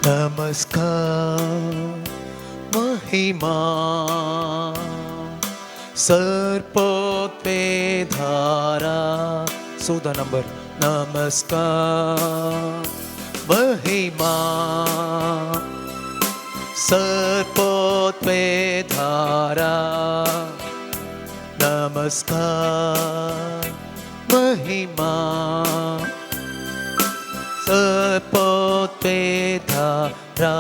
नमस्कार महिमा सर्पोत्वे धारा सुधा नंबर नमस्कार महिमा सर्पोत्वे धारा नमस्कार महिमा सर्पोत्वे धारा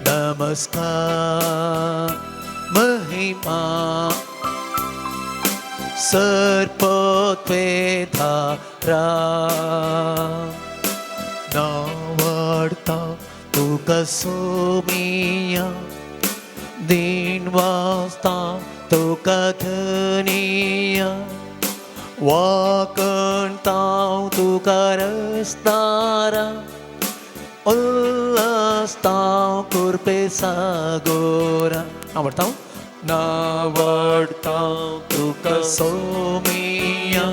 नमस्कार महिमा सर्पोत्वे धारा नावडता तुका सोमिया दिन वाजता तुका धनिया वाकणताव तुका रस्तारा उल्हासताव कुर्पे सागोरा आवडताव नावडताव तुका सोमिया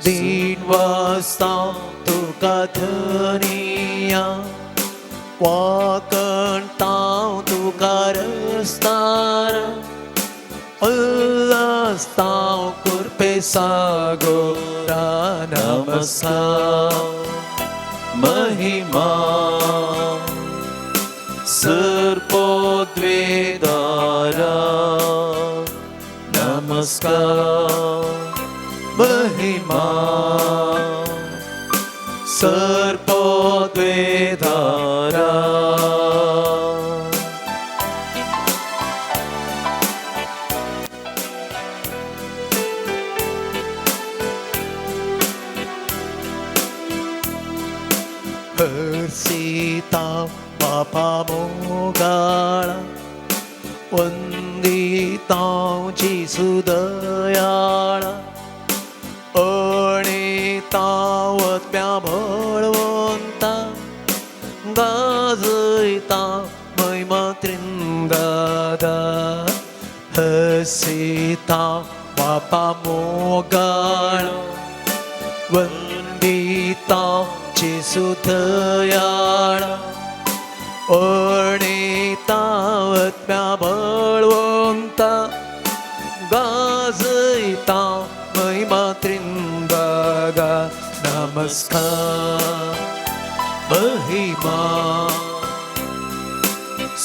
दिन वाजताव तुका धनिया वाकणताव तुका रस्तारा उल्हासताव कुर्पे सागोरा नमस्कार महिमा सर्पोत्वे धारा नमस्कार महिमा सर्पोत्वे धारा हर्षिताव पापा मोगाळा वंदिताव जिसु दयाळा अणिताव आत्म्या बळवंता गाजयताव महिमा त्रिंगादा हर्षिताव पापा मोगाळा वंदिताव जिसु दयाळा अणिताव आत्म्या बळवंता गाजयताव महिमा त्रिंगागा नमस्कार महिमा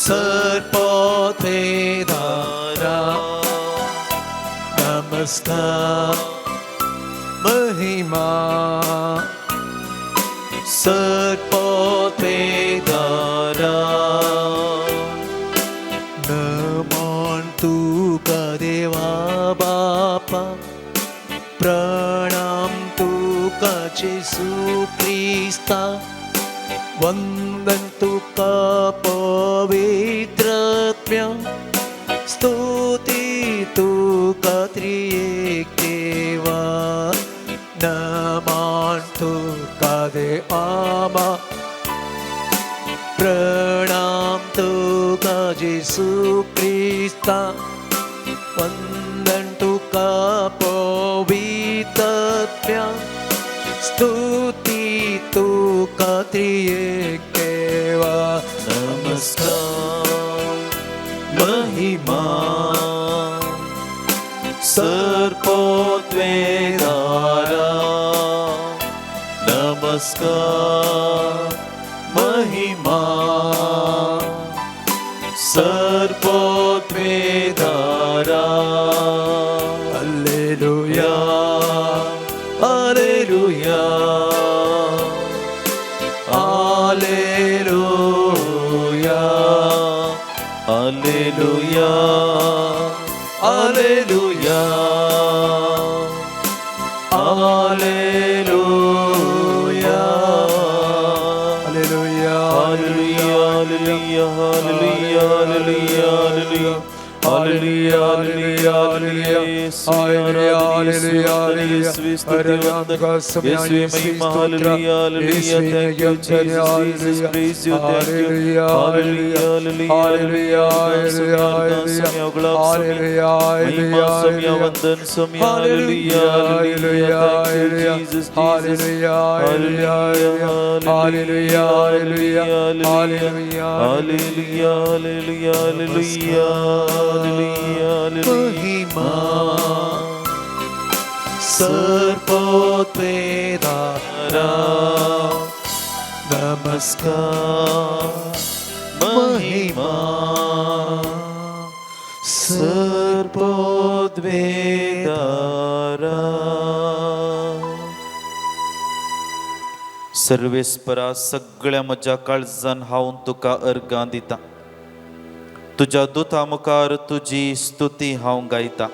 सर्पोत्वे धारा नमस्कार महिमा सर्पोत्वे धारा नमन तुका देवा बापा प्रणाम तुका येशू ख्रिस्ता वंदन तुका पवित्रात्म्या स्तुती तुका त्रिएक देवा नमन तुका देवा प्रणाम तुका येशू ख्रिस्ता वंदन तुका पवित्रात्म्या स्तुती तुका त्रिएक देवा नमस्कार महिमा सर्पोत्वे धारा नमस्कार महिमा सर्पोत्वे धारा हालेलुया hallelujah hallelujah hallelujah hallelujah hallelujah hallelujah hallelujah hallelujah hallelujah hallelujah hallelujah hallelujah हालेलुया यीशुवे स्तुति वंदन यीशुवे महिमा हालेलुया हालेलुया thank you Jesus praise you thank you हालेलुया हालेलुया हालेलुया महिमा समया वंदन समया हालेलुया हालेलुया थैंक यू जीसस हालेलुया hallelujah hallelujah hallelujah hallelujah hallelujah hallelujah हालेलुया महिमा सर्वोत्पेदारा नमस्कार महिमा सर्वोत्पेदारा सर्वेस्परा सगळ्या म्हज्या काळजान हांव तुका अर्गां दिता तुझ्या दुता मुखार तुझी स्तुती हांव गायता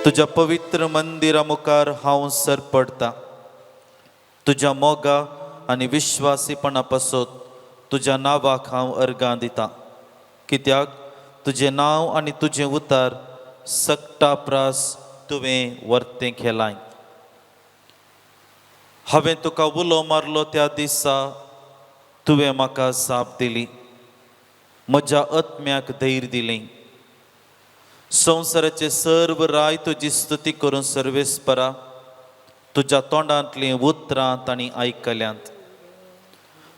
तुझ्या पवित्र मंदिरा मुखार हांव सरपडता तुझ्या मोगा आनी विश्वासीपणा पासत तुझ्या नांवाक हांव अर्गां दिता कित्याक तुजें नांव आनी तुजें उतार सक्ता प्रास तुवें वर्तें केलाय हांवें तुका उलो मारलो त्या दिसा तुवें म्हाका साप दिली म्हज्या आत्म्याक धैर्य दिलें संवसाराचे सर्व राय तुजी स्तुती करून सर्वेस्परा तुज्या तोंडांतलीं उतरां तांणी आयकल्यांत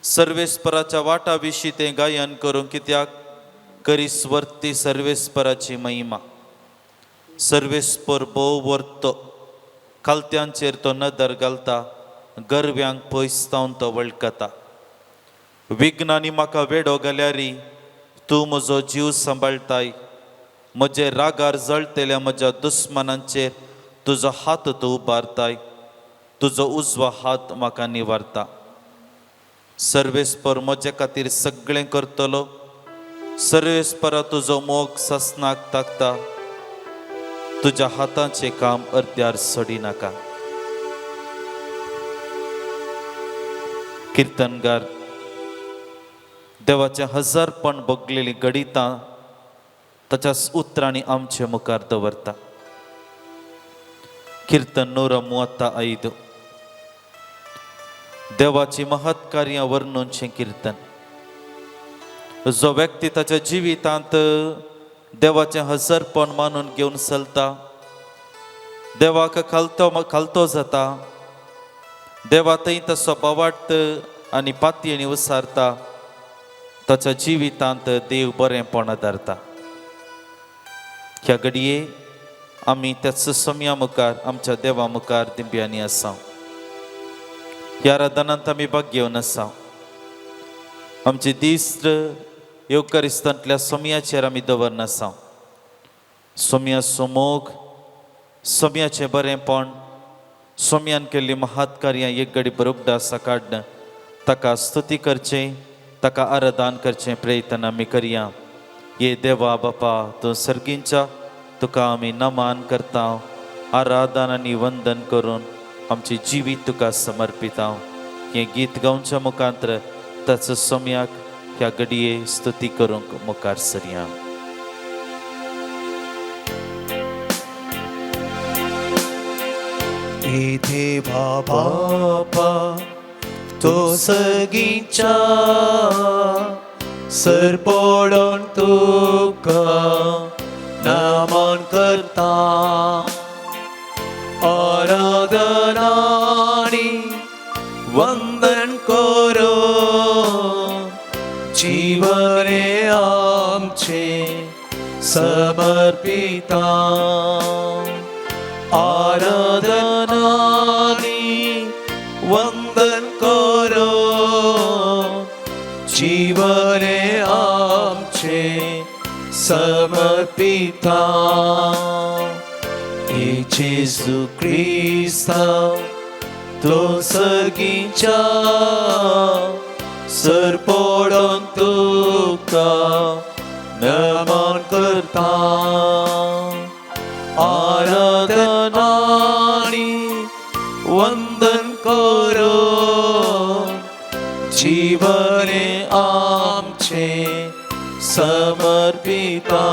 सर्वेस्पराच्या वाटा विशीं तें गायन करूं कित्याक करिस्वर्ती सर्वेस्पराची महिमा सर्वेस्पर भोव वर्तो खालत्यांचेर तो नदर घालता गर्व्यांक पयसतावन तो वळखता विघ्नांनी म्हाका वेडो घाल्यारी तूं म्हजो जीव सांबाळताय म्हजे रागार जळटल्या म्हज्या दुस्मनांचेर तुजो हात तूं उबारताय तुजो उजवा हात म्हाका निवारता सर्वेस्पर म्हजे खातीर सगळें करतलो सर्वेस्परा तुजो मोग ससनाक ताकता तुज्या हातांचें काम अर्द्यार सोडी नाका कीर्तनगार देवाचें हजारपण भोगलेलीं गणितां ताच्या उतरांनी आमचे मुखार दवरता कीर्तन 135 देवाची महत्कार्यां वर्णूनचें कीर्तन जो व्यक्ती ताच्या जिवितांत देवाचें हजारपण मानून घेवन चलता देवाक खालतो जाता देवा थंय तसो बोवाट आनी पातयेनी उसारता ताच्या जिवितांत देव बरेंपण धरता ह्या घडये आमी त्याच समया मुखार आमच्या देवा मुखार दिंब्यांनी आसा ह्या आराधनांत आमी भाग घेवन आसा आमची दिस्त योगकरिस्तांतल्या समयाचेर आमी दवरन आसा समयाचो मोग समयाचें बरेंपण समयान केल्ली महत्कार्यां एक घडी बरोगडा आसा काडन ताका स्तुती करचें ताका आराधन करचें प्रयत्न आमी करया ये देवा बापा तूं सर्गींच्या तुका आमी नमान करता आराधन आनी वंदन करून आमची जिवीत तुका समर्पिता हें गीत गावच्या मुखांतर ताचो समयाक ह्या घडये स्तुती करूंक मुखार सरया देवा बापा तो सगींच्या सरपडून तुका नमन करता आराधनानी वंदन करो जीवने आमचे समर्पिता आराधनानी वंदन करो जीवने आमचे समर्पिता जेजू ख्रिस्ता तो सगींच्या सरपडून तुका नमन करता आराधनानी वंदन करो जीवने आमचे समर्पिता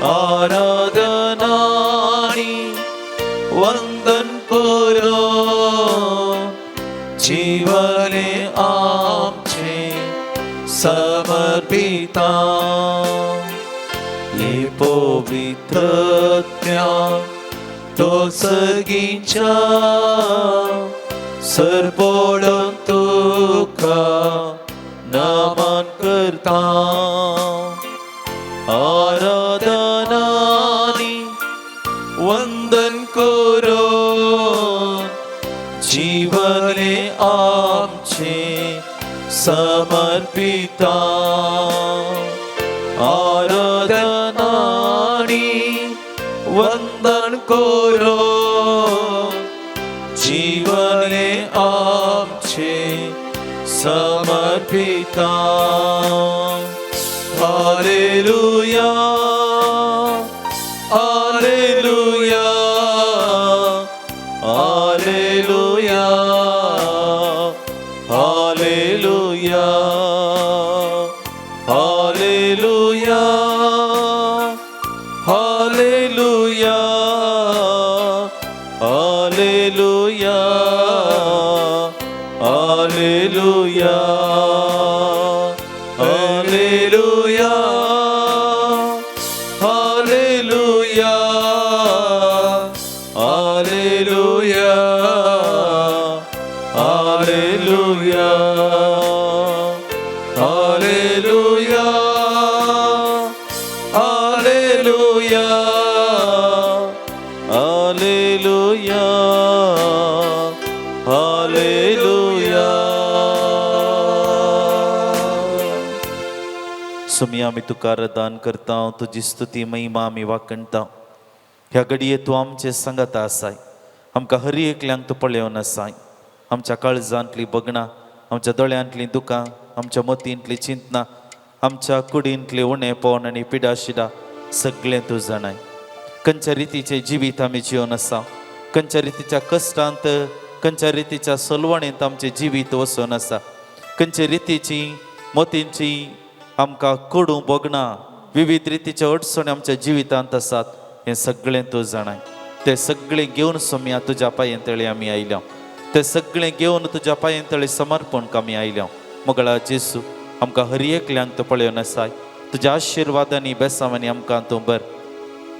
आराधना वंदन करो जीवने आमचे समर्पिता ये पवित्रत्या तो सगींच्या सरपोडून तुका नमन करता आराधनानी वंदन करो जीवने आमचे समर्पिता आराधनानी वंदन करो जीवने आमचे समर्पिता हालेलुया hallelujah hallelujah hallelujah hallelujah hallelujah hallelujah hallelujah hallelujah hallelujah hallelujah hallelujah hallelujah hallelujah hallelujah हालेलुया. सुमी आम्ही तुका दान करता तुझी स्तुती महिमा आम्ही वाकणता ह्या घडये तू आमचे सांगता आसाय आमकां हर एकल्यांक तू पळयोन आसाय आमच्या काळजांतली बगणां आमच्या दोळ्यांतली दुकां आमच्या मतींतली चिंतना आमच्या कुडींतले उणेपण आनी पिडाशिडा सगळें तूं जाणाय खंयच्या रितीचें जिवीत आमी जिवन आसा खंयच्या रितीच्या कश्टांत खंयच्या रितीच्या सलवणेंत आमचें जिवीत वचून आसा खंयच्या रितीची मतींची आमकां कडू बगणां विविध रितीचे अडचणी आमच्या जिवितांत आसात हें सगळें तूं जाणाय तें सगळें घेवन सोम्या तुज्या पांयतळी आमी आयल्या तें सगळें घेवन तुज्या पांयतळी समर्पणक आमी आयल्या मोगळा जेसू आमकां हर एकल्यांक तूं पळयोन आसाय तुज्या आशिर्वादांनी बेसांवांनी आमकां तूं बर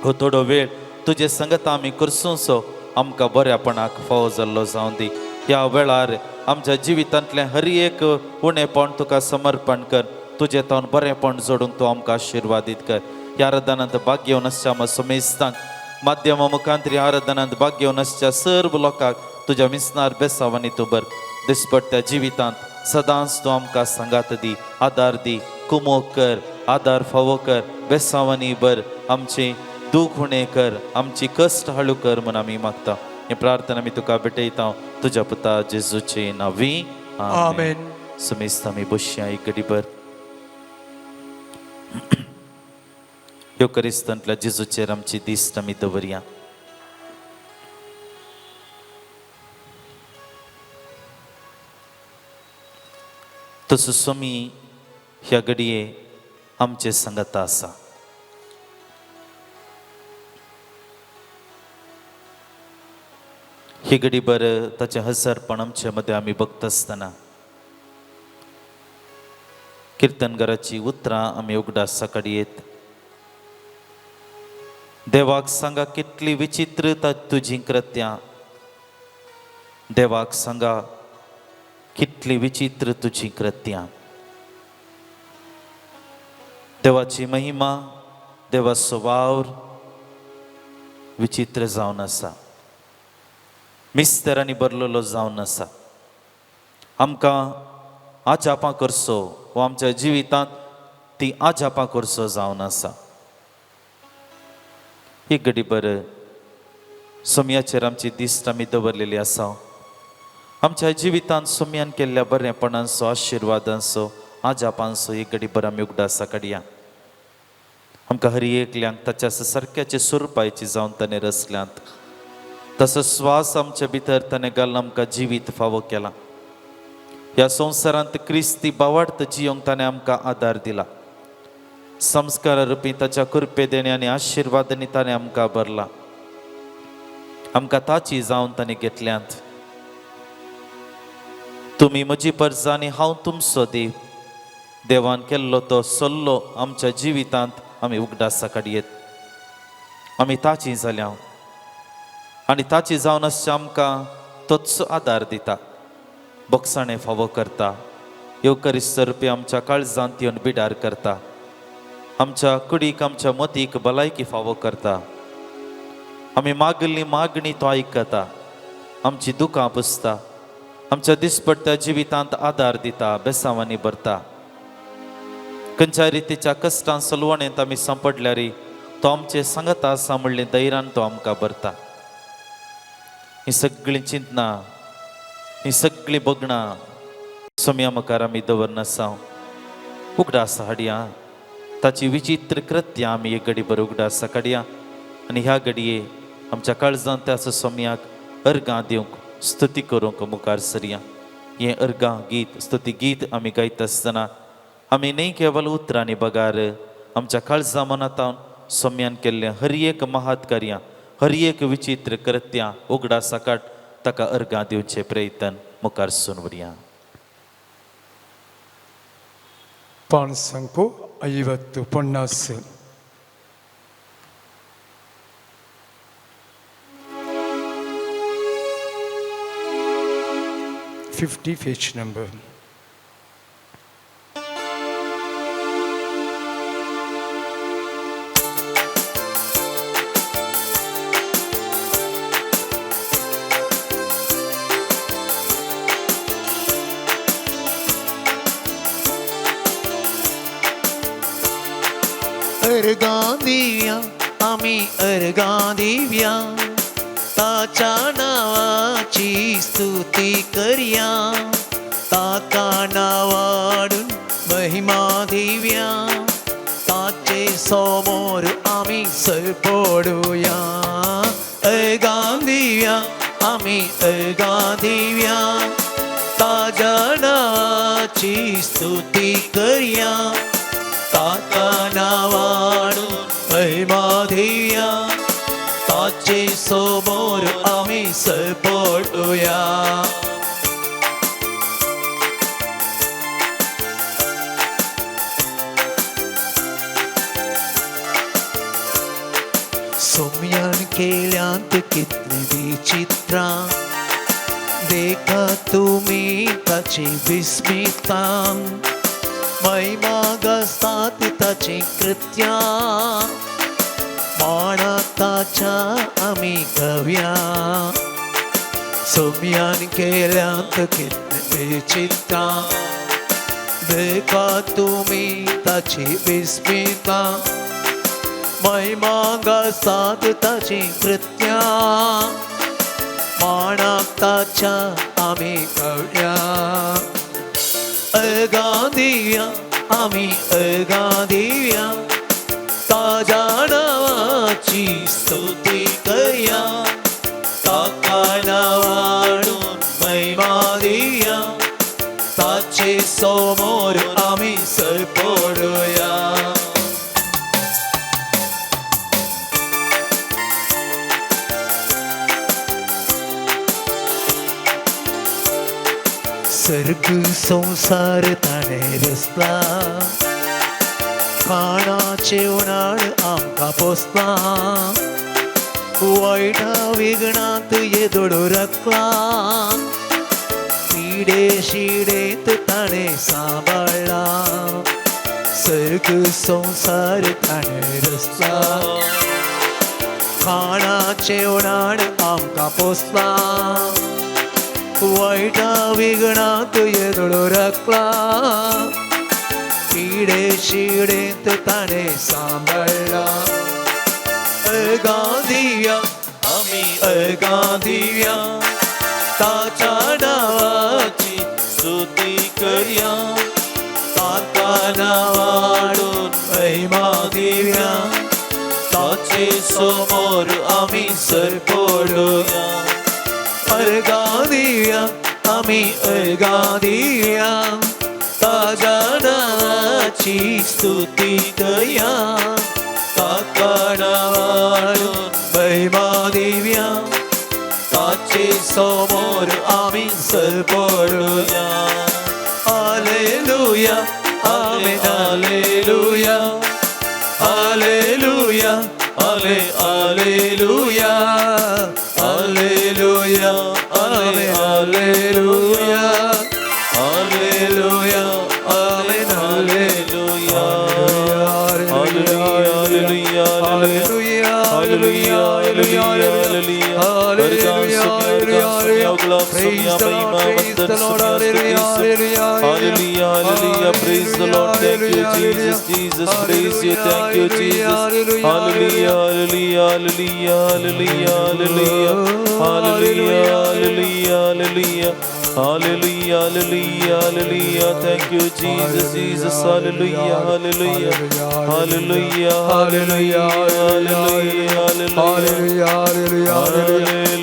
हो थोडो वेळ तुजे संगत आमी करसूंसो आमकां बऱ्यापणाक फावो जाल्लो जावं दी ह्या वेळार आमच्या जिवितांतलें हर एक उणेपण तुका समर्पण कर तुजे तावन बरेंपण जोडूंक तूं आमकां आशिर्वादीत कर ह्या आराधनांत भाग घेवन आसच्या मेस्तांक माध्यमा मुखांतरी आराधनांत भाग घेवन आसच्या सर्व लोकांक तुज्या मिसनार बेसांवांनी तूं बर दिसपट्ट्या जिवितांत सदांच तूं आमकां सांगात दी आदार दी कुमोग कर आदार फावो कर बेसांवांनी बर आमचे दूख उणें कर आमची कश्ट हाळू कर म्हूण आमी मागता ही प्रार्थना आमी तुका भेटयता तुज्या पुता जेजूचे नांवी आमेन. समेस्त आमी बसया एक घडीभर ह्यो करिस्तांतल्या जेजूचेर आमची दिस्त आमी दवरया. तसो स्वामी ह्या घडये आमचे संगता आसा ही घडीभर ताचे हजरपण आमचे मदें आमी बगता आसतना किर्तनगाराची उतरां आमी उगडासा काडयेत. देवाक सांगा कितली विचित्र तुझी कृत्यां देवाक सांगा कितली विचित्र तुझी कृत्यां. देवाची महिमा देवाचो वावर विचित्र जावन आसा मिस्तेरांनी बरलेलो जावन आसा आमकां आजापां करचो वा आमच्या जिवितांत ती आजापां करचो जावन आसा. ही घडीभर सोम्याचेर आमची दिस्त आमी दवरलेली आसा आमच्या जिवितांत सोम्यान केल्ल्या बरेपणांचो आशिर्वादांचो आजापांचो ही घडीभर आमी उगडासा काडया. आमकां हर एकल्यांक ताच्या सारक्याचे सुरपायची जावन ताणें रचल्यांत तसो स्वास आमच्या भितर ताणें घालून आमकां जिवीत फावो केला. ह्या संवसारांत क्रिस्ती बावार्थ जियोंक ताणें आमकां आदार दिला. संस्कार रुपी ताच्या कृपे देणे आनी आशिर्वादांनी ताणें आमकां भरला. आमकां ताची जावन ताणें घेतल्यांत. तुमी म्हजी परज आनी हांव तुमचो देव. देवान केल्लो तो सल्लो आमच्या जिवितांत आमी उगडासा काडयेत. आमी ताची जाल्या आनी ताची जावन आसचे आमकां तोच आदार दिता, बोगसाणें फावो करता, येवकरीस्त रुपी आमच्या काळजांत येवन बिडार करता, आमच्या कुडीक आमच्या मतीक भलायकी फावो करता. आमी मागली मागणी तो आयकता, आमची दुकां पुसता, आमच्या दिसपट्ट्या जिवितांत आदार दिता, बेसांवांनी भरता. खंयच्या रितीच्या कश्टां सलवणेंत आमी सांपडल्यार तो आमचे सांगता आसा म्हणलें धैर्यान तो आमकां भरता. ही सगळीं चिंतना, ही सगळीं बगणां सोम्या मुखार आमी दवरनासा. उगडास हाडया, ताची विचित्र कृत्यां आमी एक घडी भर उगडास काडया आनी ह्या घडये आमच्या काळजांत त्या सोम्याक अर्गां दिवंक स्तुती करूंक मुखार सरया. हें अर्गां गीत स्तुती गीत आमी गायता आसतना आमी न्ही केवल उतरांनी बगार आमच्या काळजां मनांतावन सोम्यान केल्लें हर एक महात कार्यां, हर एक विचित्र कृत्यां उगडास काड ताका अर्गां दिवचे प्रयत्न मुखार सून वरया. पान संको 50 50 page number. अर्गां दिव्या आमी अर्गां दिव्या, ताच्या नावाची स्तुती करया, ताका नावाडून महिमा दिव्या, ताचे समोर आमी सर पडुया. अर्गां दिव्या आमी अर्गां दिव्या, ताच्या नावाची स्तुती करया, ताका नावाडून महिमा दिव्या, ताचे समोर आमी सर पडुया. सोम्यान केल्यांत कितली विचित्रां, देखा तुमी ताची विस्मितां, महिमा गाजतात ताची कृत्यां, माना ताच्या आमी गावया. सोम्यान केल्यांत कितली विचित्रां, देखा तुमी ताची विस्मितां, महिमा गाजतात ताची कृत्यां, माना ताच्या आमी गावया. अर्गां दिव्या आमी अर्गां दिव्या, ताच्या नावाची स्तुती करया, ताका नावाडून महिमा दिव्या, ताचे समोर आमी सर पडुया. सर्ग संसार ताणें रचला, खाणाचे उणाड आमकां पोसला, वायटा विघ्नांत येदोडू राखला, पिडे शिडेंत ताणें सांबाळला. सर्ग संसार ताणें रचला, खाणाचे उणाड आमकां पोसला, वायटा विघ्नांत येदोडू राखला, पिडे शिडेंत ताणें सांबाळला. अर्गां दिव्या आमी अर्गां दिव्या, ताच्या नावाची स्तुती करया, ताका नावाडून महिमा दिव्या, ताचे समोर आमी सर पडुया. अर्गां दिव्या आमी अर्गां दिव्या, ताच्या नावाची स्तुती करया, ताका नावाडून महिमा दिव्या, देवाचे समोर आम्ही सर पडूया. हालेलुया आमेन हालेलुया हालेलुया हाले hallelujah hallelujah amen hallelujah hallelujah amen hallelujah hallelujah hallelujah hallelujah hallelujah Praise the Lord, praise the Lord, hallelujah, hallelujah, hallelujah, hallelujah, praise the Lord, thank you Jesus, Jesus, praise you, thank you Jesus, hallelujah, hallelujah, hallelujah, hallelujah, hallelujah, hallelujah, hallelujah, hallelujah, hallelujah, hallelujah, thank you Jesus, Jesus, hallelujah, hallelujah, hallelujah, hallelujah, hallelujah, hallelujah, hallelujah, hallelujah, hallelujah.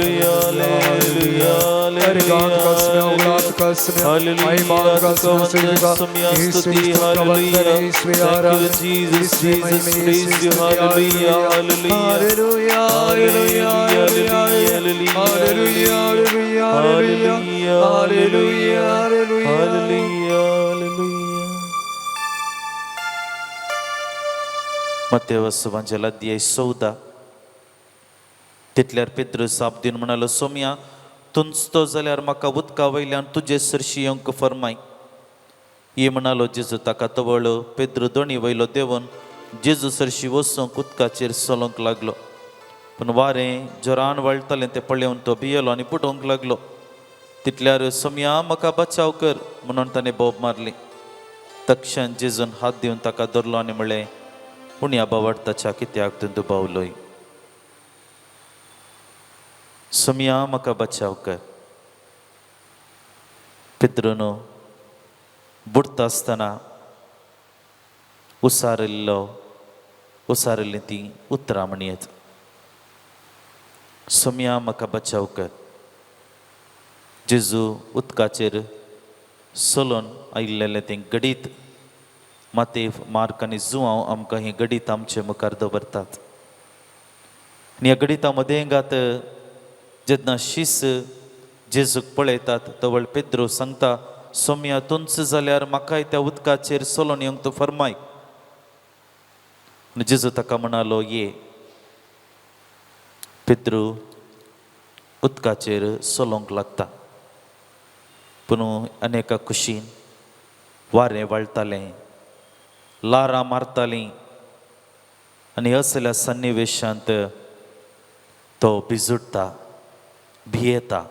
मत्तेवस वांचेला अध्याय 14 तितल्यार पेत्रुस आपदीन म्हणालो सोम्या तुंचतो जाल्यार म्हाका उदका वयल्यान तुजे सरशी येवंक फरमाय. ये म्हणालो जेजू ताका तवळ्ळो. पेद्रू दोणी वयलो देंवन जेजू सरशी वसूंक उदकाचेर चलोंक लागलो. पूण वारें जोरान वळटालें तें पळोवन तो भियेलो आनी बुडोवंक लागलो. तितल्यार सोम्या म्हाका बचाव कर म्हणून ताणें बोब मारली. तक्षण जेजून हात दिवन ताका धरलो आनी म्हणलें उण्या बावडताच्या कित्याक तूं दुबावलोय. सोम्या म्हाका बचाव कर. पेद्रून बुडता आसतना उसारिल्लीं ती उतरां म्हणयत. सोम्या म्हाका बचाव कर. जेजू उदकाचेर चलोन आयिल्लें तें गडीत माते मार्क आनी जुवांव आमकां हें गडीत आमचे मुखार दवरतात. आनी ह्या गडिता मदेंगात जेन्ना शीस जेजूक पळयतात तवळ पेद्रू सांगता सोम्या तुंच जाल्यार म्हाकाय त्या उदकाचेर चलोन येवंक तूं फरमाय. आनी जेजू ताका म्हणालो ये. पेद्रू उदकाचेर चलोंक लागता. पूण अनेका कुशीन वारें वळटालें, लारां मारतालीं आनी असल्या सन्निवेशांत तो भिजुडटा, भियेता.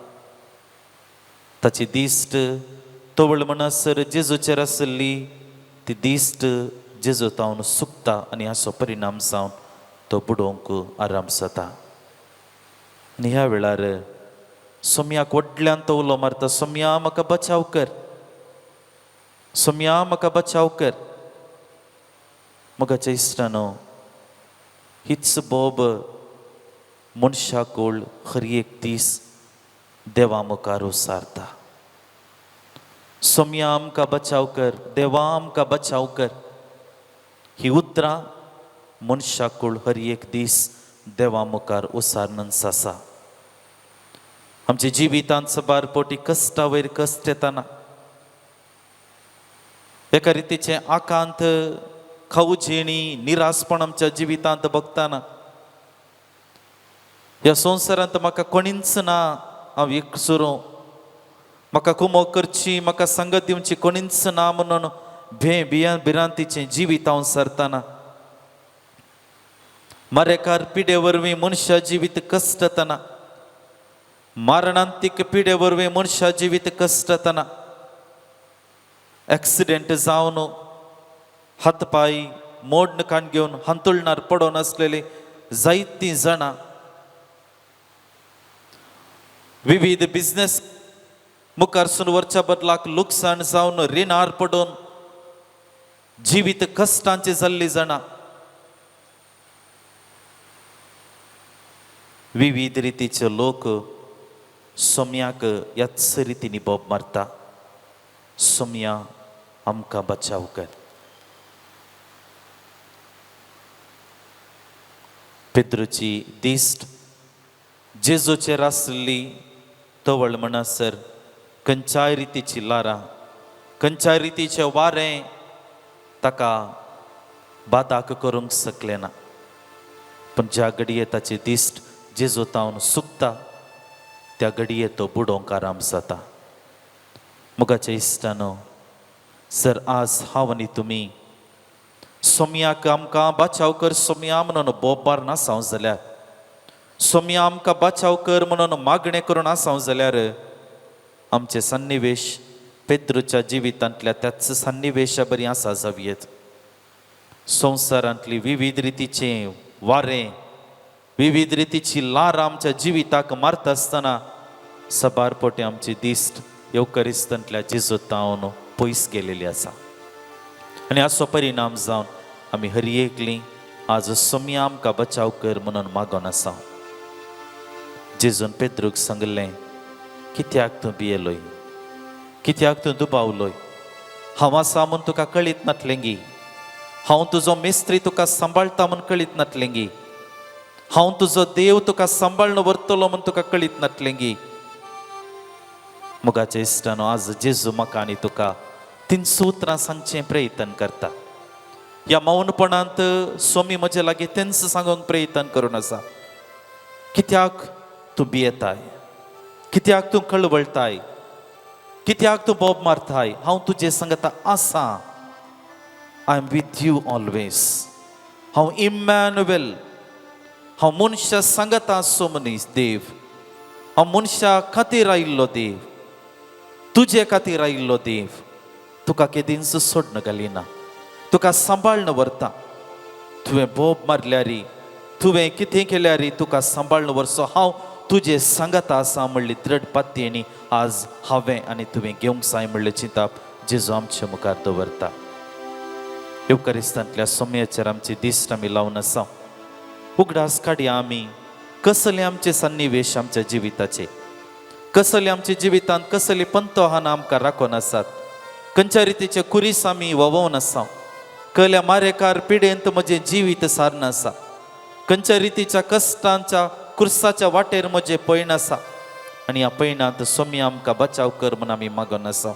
ताची दिश्ट तवळ म्हणसर जेजूचेर आसली ती दिश्ट जेजू तावन सुकता आनी हाचो परिणाम जावन तो बुडोवंक आराम जाता. आनी ह्या वेळार सोम्याक व्हडल्यान तो उलो मारता सोम्या म्हाका बचाव कर. सोम्या म्हाका बचाव कर. मोगाच्या इश्टानो हीच बोब मनशाकूळ खरी एक दीस देवा मुखार उसारता. सोम्या आमकां बचाव कर, देवा आमकां बचाव कर. ही उतरां मनशाकूळ हर एक दीस देवा मुखार उसारनच आसा. आमच्या जिवितांत सबार पोटी कश्टा वयर कश्ट येताना एका रितीचे आकांत खाऊजेणी निरासपण आमच्या जिवितांत भोगताना ह्या संवसारांत म्हाका कोणीच ना, हांव एकसुरो, म्हाका कुमो करची, म्हाका संगत दिवची कोणीच ना म्हणून भिरांतीचें जिवीत हांव सरताना मरेकार पिडे वरवीं मनशा जिवीत कश्टतना, मारणांतीक पिडे वरवीं मनशा जिवीत कश्टतना, एक्सिडेंट जावन हातपाय मोडन कान घेवन हांतुळणार पडोन आसलेली जायतीं जाणां, विविध बिझनेस मुखारसून वरच्या बदलाक लुकसाण जावन रिणार पडोन जिवीत कश्टांची जाल्लीं जाणां, विविध रितीचे लोक सोम्याक ह्याच रितीनी बोब मारता. सोम्या आमकां बचाव कर. पेद्रूची दिश्ट जेजूचेर आसली तवळ म्हणसर खंयच्याय रितीची लारां खंयच्याय रितीचें वारें ताका बादाक करूंक शकलें ना. पण ज्या घडये ताचे दिश्ट जेजू तावन सुकता त्या घडये तो बुडोवंक आराम जाता. मुगाच्या इश्टानो, सर आज हांव आनी तुमी सोमयाक आमकां बचाव कर सोमया म्हणून बोबार नासांव जाल्यार, सोमया आमकां बचाव कर म्हणून मागणें करून आसांव जाल्यार आमचे सन्निवेश पेद्रूच्या जिवितांतल्या त्याच सन्निवेशा बरी आसा जावयेत. संवसारांतली विविध रितीचें वारें विविध रितीची लार आमच्या जिविताक मारता आसतना सबारपोटे आमची दिश्ट येवकरिस्तांतल्या जेजू तावन पयस गेलेली आसा. आनी हाचो परिणाम जावन आमी हरी एकलीं आज सोमया आमकां बचाव कर म्हणून मागोन आसा. जेजून पेद्रूक सांगलें, कित्याक तूं भियेलोय, कित्याक तूं दुबावलोय, हांव आसा म्हूण तुका कळीत नाटलें गी, हांव तुजो मेस्त्री तुका सांबाळटा म्हूण कळीत नाटलें गी, हांव तुजो देव तुका सांबाळून व्हरतलो म्हूण तुका कळीत नाटलें गी. मुगाच्या इश्टानो, आज जेजू म्हाका आनी तुका 3 सुत्रां सांगचें प्रयत्न करता. ह्या मौनपणांत स्वामी म्हजे लागीं तेंच सांगूंक प्रयत्न करून आसा. कित्याक तूं भियेताय, कित्याक तूं कळवळटाय, कित्याक तूं बोब मारताय, हांव तुजे सांगता आसा. I am with you always. हांव इमॅन्युएल, हांव मनशा सांगता सो मनीस देव, हांव मनशा खातीर आयिल्लो देव, तुजे खातीर आयिल्लो देव. तुका केदींच सोडन घालिना, तुका सांबाळन व्हरता. तुवें बोब मारल्यारी, तुवें कितें केल्यारी तुका सांबाळन व्हरचो हांव तुजे सांगता आसा म्हणली दृढ पातयेनी आज हांवें आनी तुवें घेवंक जाय म्हणलें चिंताप जेजू आमच्या मुखार दवरता. येवकरिस्तांतल्या सोमयाचेर आमची दिश्ट आमी लावन आसा. उगडास काडया आमी कसले आमचे सन्निवेश आमच्या जिविताचे, कसले आमच्या जिवितांत कसली पंत आहाना आमकां राखोन आसात, खंयच्या रितीचे कुरीस आमी वोवोवन आसा, खंयल्या मारेकार पिडेंत म्हजें जिवीत सारन आसा, खंयच्या रितीच्या कश्टांच्या कुर्साच्या वाटेर म्हजें पैण आसा. आनी ह्या पैणांत सोम्या आमकां बचाव कर म्हूण आमी मागोन आसा.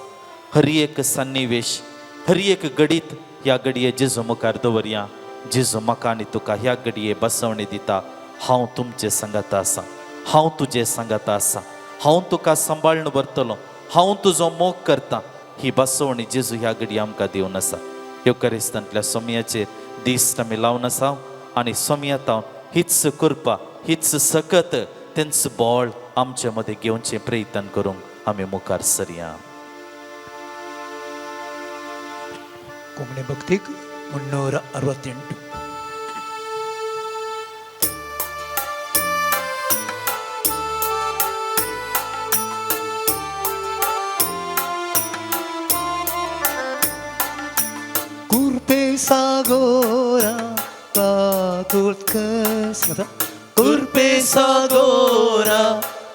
हर एक सन्निवेश, हर एक घडीत ह्या घडये जेजू मुखार दवरया. जेजू म्हाका आनी तुका ह्या घडये बसवणी दिता. हांव तुमचे सांगता आसा, हांव तुजे सांगता आसा, हांव तुका सांबाळून व्हरतलो, हांव तुजो मोग करता. ही बसवणी जेजू ह्या घडये आमकां दिवन आसा. येवकरिस्तांतल्या सोमयाचेर दिश्ट आमी लावन आसा आनी सोमया तावन हीच कृपा, हीच सकत, तेंच बळ आमचे मदें घेवचें प्रयत्न करूंक आमी मुखार सरया. कोमणे भक्तीक 368. Sagora kakulkas kurpe sagora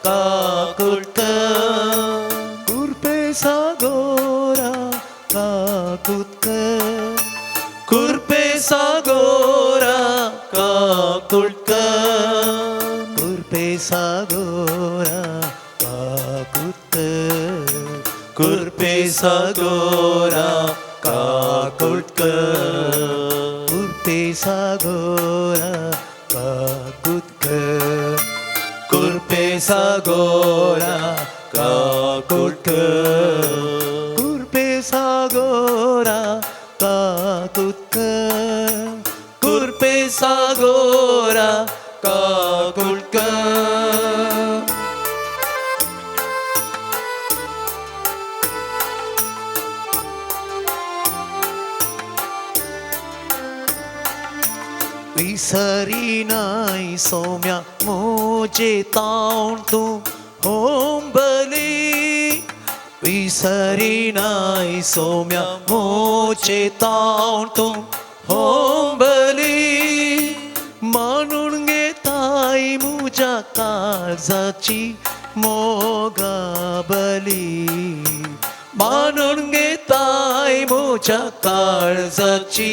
kakulka kurpe sagora kakulka kurpe sagora kakulka kurpe sagora kakulka kurpe sagora kakulka kurpe sagora kakulka kurpe sagora kakulka kurpe sagora kakulka kurpe sagora kakulka. विसरिनाय Saumya मुझे ताउन तू होंबली विसरिनाय सोम्या मुझे ताउन तू होंबली मानून घेताय मुझ्या काळजाची मोगाबली मानून घेताय मुझ्या काळजाची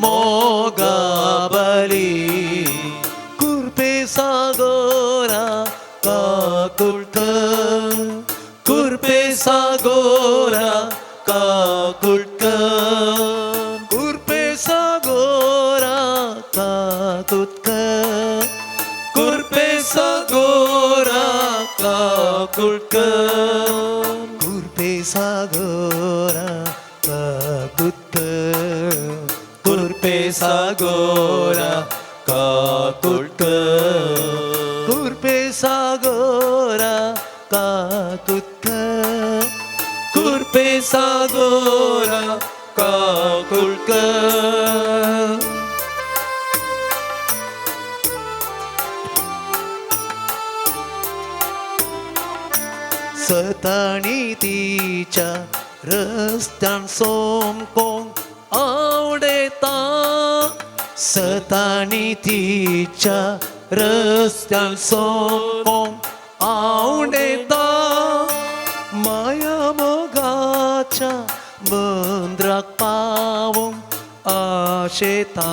मोगाबली kurpe sagora kakulka kurpesa gora kakutkan kurpesa gora kakutkan kurpesa gora kakutkan kurpesa gora kakutkan kurpesa gora kakutkan kurpesa gora kakutkan kurpesa gora kakutkan सताणीतीच्या रस्त्यान सोमकोंग आवडेता सताणीतीच्या रस्त्यान सोमकोंग आवडेता माया मोगाच्या बंद्राक पावूंक आशेता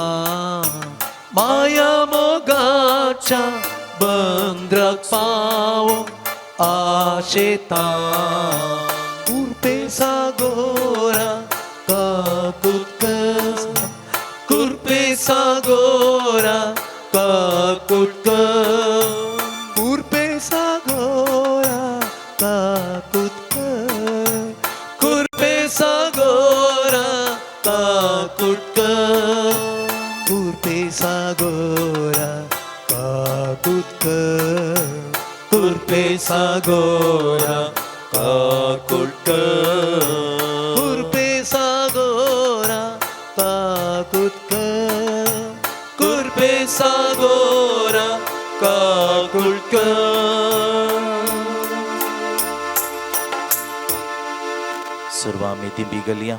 माया मोगाच्या बंद्राक पावूंक आशेता kurpesa gora kakutkan kurpesa gora kakutkan kurpesa gora kakutkan kurpesa gora kakutkan kurpesa gora kakutkan kurpesa gora kakutkan kurpesa gora kakutkan kurpesa gora kakutkan सर्व आम्ही ती बिगलिया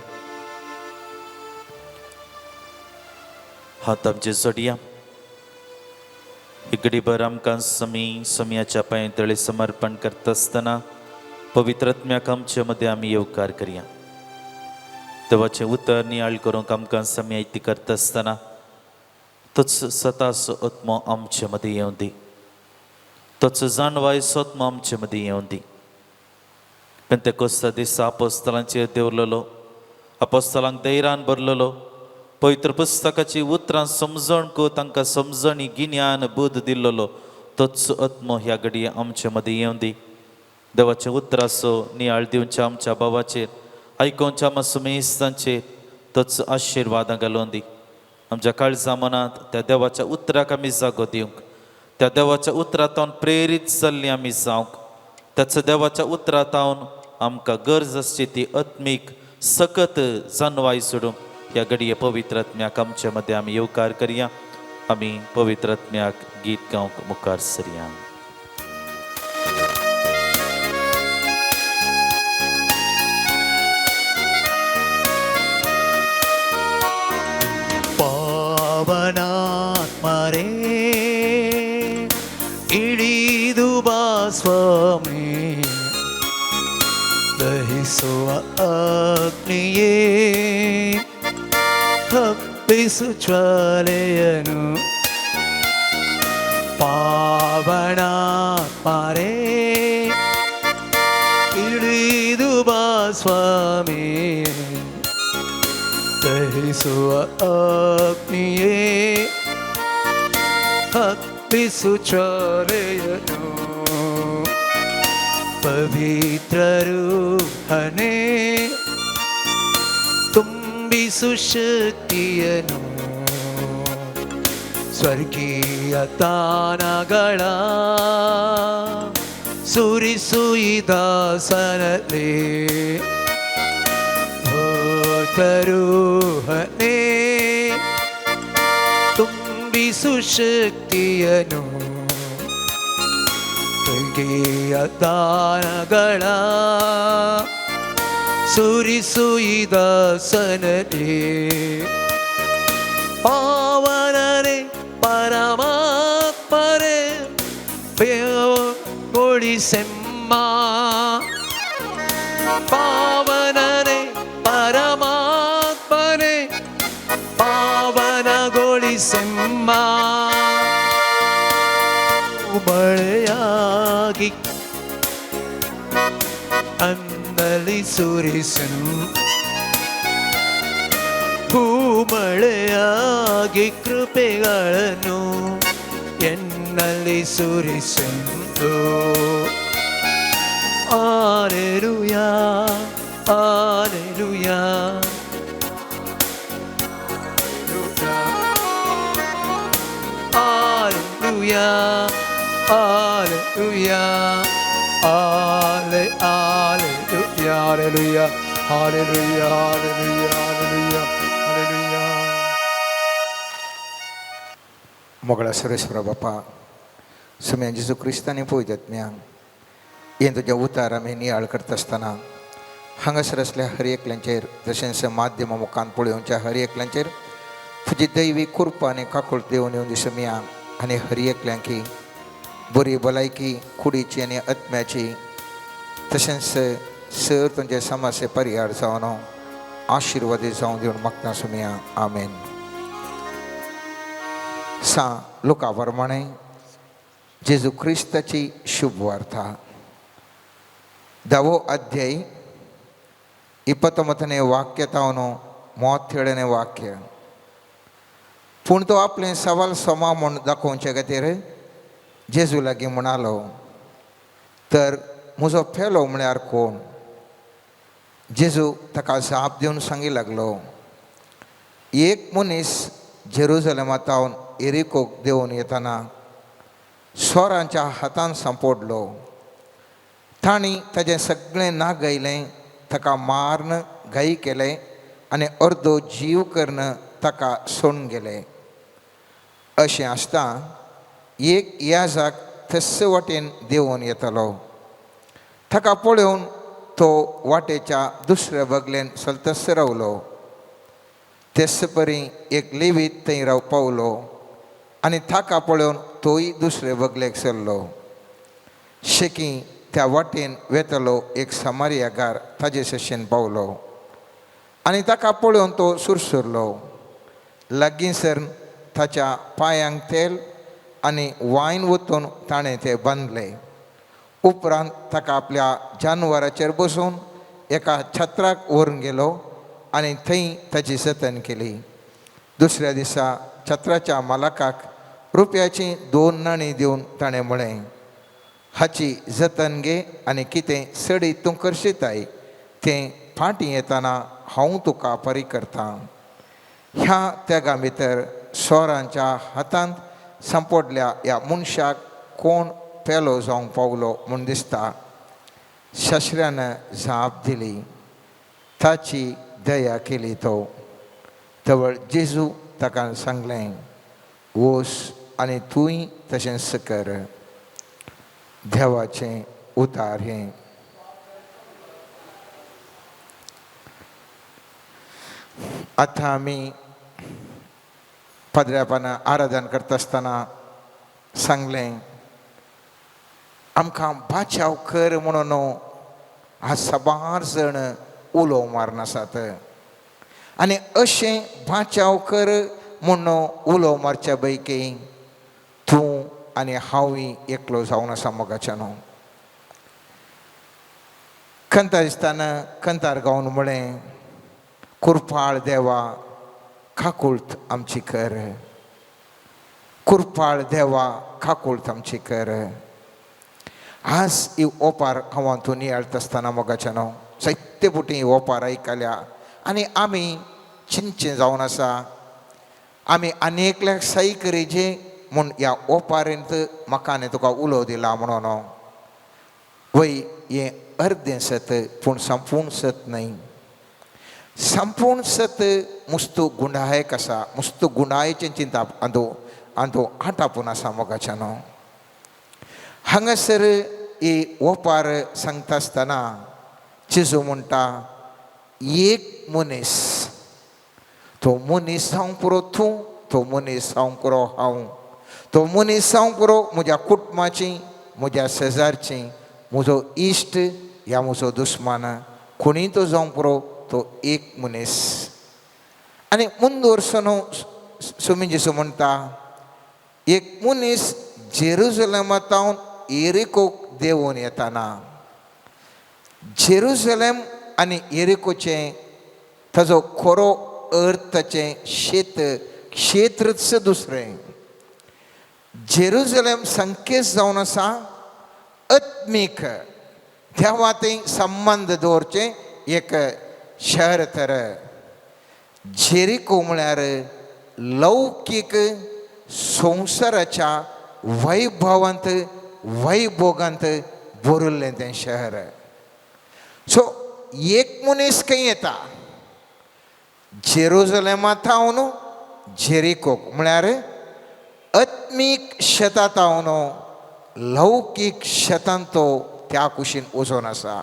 हात आमचे जोडया इकडीभर आमकां समयाच्या पांयतळी समर्पण करता आसतना पवित्र आत्म्याक आमचे मध्ये आमी येवकार करया देवाचें उतर नियाळ करूंक आमकां समयायती करता आसतना तोच स्वताचो आत्मो आमचे मध्ये येवं दी तोच जाणवायचो आत्मो आमचे मध्ये येवं दी पेंतेकोस्ता दिसा आपोस्तलांचेर देवरलेलो आपोस्तलांक धैर्यान भरलेलो पवित्र पुस्तकाची उतरां समजणूक तांकां समजणी गिन्यान बोध दिल्लो तोच आत्मो ह्या घडये आमचे मध्ये येवं दी देवाचे उतराचो नियाळ दिवच्या आमच्या भावाचेर आयकोवच्या आमच्या मेस्तांचेर तोच आशिर्वादां घालून दी आमच्या काळजा मनांत त्या देवाच्या उतराक आमी जागो दिवंक त्या देवाच्या उतरांतावन प्रेरीत जाल्लीं आमी जावंक त्याच देवाच्या उतरांतावन आमकां गरज आसची ती आत्मीक सकत जानवाय सोडूंक ह्या घडये पवित्र आत्म्याक आमचे मध्ये आमी येवकार करया आमी पवित्र आत्म्याक गीत गावंक मुखार सरया पावनात्मरे इडिदुबा स्वामी दहिसुव अग्निये हप्पिसु ज्वालयनु पावनात्मरे इडिदुबा स्वामी दहिसुव अग्निये हप्पिसु ज्वालयनु पवित्र रूहने ತುಂಬಿಸು ಶಕ್ತಿಯನು ಸ್ವರ್ಗೀಯ ದಾನಗಳ ಸುರಿಸು ಈ ದಾಸನಲ್ಲಿ ಭೂತರೂಹನೆ ತುಂಬಿಸು ಶಕ್ತಿಯನು ಸ್ವರ್ಗೀಯ ದಾನಗಳ ಸುರಿಸು ಈ ದಾಸನಲ್ಲಿ ಪಾವನನೆ ಪರಮಾತ್ಮರೆ ಬೇಗೊಳಿಸೆಮ್ಮ ಪಾವನನೆ ಪರಮಾತ್ಮನೆ ಪಾವನಗೊಳಿಸೆಮ್ಮ ಮಳೆಯಾಗಿ ಅನ್ನಲಿ ಸುರಿಸನು ಭೂಮಳೆಯಾಗಿ ಕೃಪೆಗಳನ್ನು ಎನ್ನಲ್ಲಿ ಸುರಿಸೆಂದು Alleluia, Alleluia. Alleluia, Alleluia, Alleluia, Alleluia, Alleluia, Alleluia, Alleluia, Alleluia. मोगळा Sureshwar बापा सुम्या जेजू क्रिस्तानी पळयतात म्या हे तुझ्या उतार आमी नियाळ करता आसतना हांगासर असल्या हर एकल्यांचेर तशेंच माध्यमा मुखान पळोवच्या हर एकल्यांचेर तुजी दैवी कृपा आनी काकूळ देवन येवन दिसू म्या आनी हर एकल्यांकी बरी भलायकी कुडीची आनी आत्म्याची तशेंच सर तुमचे समासे परिहार जावन आशिर्वादी जावन दिवन मागता सुम्या आमेन. लोका प्रमाणे जेजू क्रिस्ताची शुभ वार्ता 10వ ಅಧ್ಯಾಯ 29ನೇ वाक्यातावनो 37ನೇ वाक्य. पूण तो आपले सवाल सोमा म्हूण दाखोवचे खातीर जेजू लागीं म्हणालो तर म्हजो फेलो म्हळ्यार कोण. जेजू ताका जाप दिवन सांगी लागलो एक मनीस जेरुजलेमांतावन एरिकोक देंवन येताना सोरांच्या हातान सांपडलो. तांणी ताजें सगळें नागयलें ताका मारन घाई केलें आनी अर्दो जीव करन ताका सोडून गेले. अशें आसता एक याजाक थस्स वाटेन देंवन येतालो. ताका पळोवन तो वाटेच्या दुसऱ्या बगलेन सलतस रावलो. तेच परी एक लेवीत थंय पावलो आनी ताका पळोवन तोय दुसरे बगलेक सरलो. शेकी त्या वाटेन वेतलो एक समारियागार ताजे सशेन पावलो आनी ताका पळोवन तो सुरसुरलो. लागींसर ताच्या पांयांक तेल आनी वायन वतून ताणें ते बांदले. उपरांत ताका आपल्या जानवराचेर बसून एका छत्राक व्हरून गेलो आनी थंय ताची जतन केली. दुसऱ्या दिसा छत्राच्या मालकाक रुपयाची 2 नाणी दिवन ताणें म्हळें हाची जतन घे आनी कितें सडी तूं करशिताय तें फाटीं येताना हांव तुका फारीक करतां. ह्या तेगा भितर सोरांच्या हातांत सांपडल्या ह्या मनशाक कोण पेलो जावंक पावलो म्हूण दिसता. शास्त्रान जाप दिली ताची दया केली. तो तवळ जेजू ताका सांगलें वोस आनी तूंय तशेंच कर. देवाचें उतार हें. आतां आमी पाद्र्यापणां आराधन करता आसतना सांगलें आमकां बाचाव कर म्हणून आज सबार जण उलो मारून आसात आनी अशें बाचाव कर म्हणून उलो मारच्या पैकी तूं आनी हांवूय एकलो जावन आसा मोगाच्यान. कंतार दिसताना कंतार गावन म्हळें कुरपाळ देवा काकुळत आमची कर. कुरपाळ देवा काकुळत आमची कर. आज ही ओपार हांव तूं नियाळता आसतना मोगाच्यान सत्य पुटी ही ओपार आयकल्या आनी आमी चिंचे जावन आसा. आमी आनी एकल्याक सही करीचे म्हूण ह्या ओपारेंत म्हाका आनी तुका उलो दिला म्हणून वय हें अर्दें सत पूण संपूर्ण सत न्हय. संपूर्ण सत मुस्तू गुंडायक आसा. मुस्तू गुंडायेचें चिंता आंदो आटापून आसा मोगाच्यान. हांगासर ही ओपार सांगता आसतना जेजू म्हणटा एक मनीस तो मनीस जावंक पुरो तूं. तो मनीस जावंक पुरो हांव. तो मनीस जावंक पुरो म्हज्या कुटुंबाची म्हज्या शेजारची म्हजो इश्ट या म्हजो दुस्मान कोणीय तो जावंक पुरो तो एक मनीस. आनी मुंदोरसन सुमी जेजू म्हणटा एक मनीस जेरुजलेमांतावन एरिकोक देंवन येताना जेरुसलेम आनी येरिकोचे ताजो खरो अर्थाचें क्षेत्रच दुसरें. जेरुसलेम संकेत जावन आसा आत्मीक देवाती संबंध दवरचे एक शहर तर. जेरिको म्हळ्यार लौकीक संवसाराच्या वैभवांत वैभोगांत भरिल्लें तें शहर. सो एक मनीस खंय येता जेरुसलेमांत न्हू जेरिकोक म्हळ्यार आत्मीक शेतांत न्हू लौकीक शेतांत तो त्या कुशीन वचून आसा.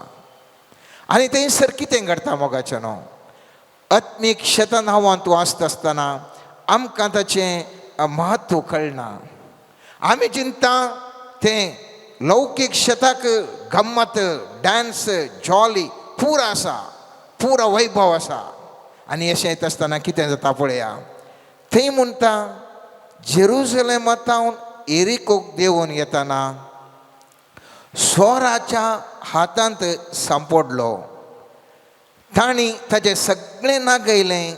आनी थंयसर कितें घडटा मोगाचें न्हू. आत्मीक शेतांत तूं आसता आसतना आमकां ताचें म्हत्व कळना. आमी चिंतता तें लौकीक शेताक गम्मत डान्स जॉली पुरो आसा, पुरो वैभव आसा. आनी अशें येता आसतना कितें जाता पळया. थंय म्हणटा जेरुसलेमांतावन येरिकोक देंवून येतना सोराच्या हातांत सांपडलो. तांणी ताचें सगळें नागयलें,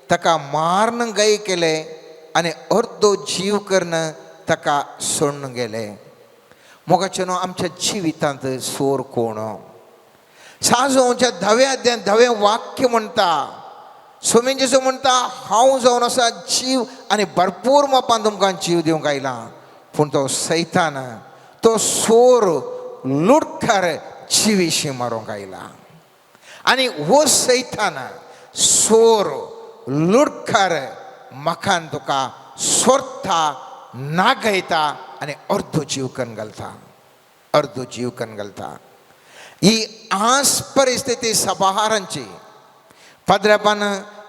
ताका मारून गाय केलें आनी अर्दो जीव करून ताका सोडून गेले. मोगाचें न्हू आमच्या जिवितांत सोर कोण. साजोवच्या 10व्या अध्यायान 10वें वाक्य म्हणटा सोमेन जेसो म्हणटा हांव जावन आसा जीव आनी भरपूर मोपान तुमकां जीव दिवंक आयला. पूण तो सैतान तो सोर लुटकार जिवीशी मारूंक आयला. आनी हो सैतान सोर लुटकार म्हाकान तुका सोरता नागयता आनी अर्दो जीव करून घालता, अर्दो जीव करून घालता. ही आस परिस्थिती सभाहारांची. पाद्र्यापान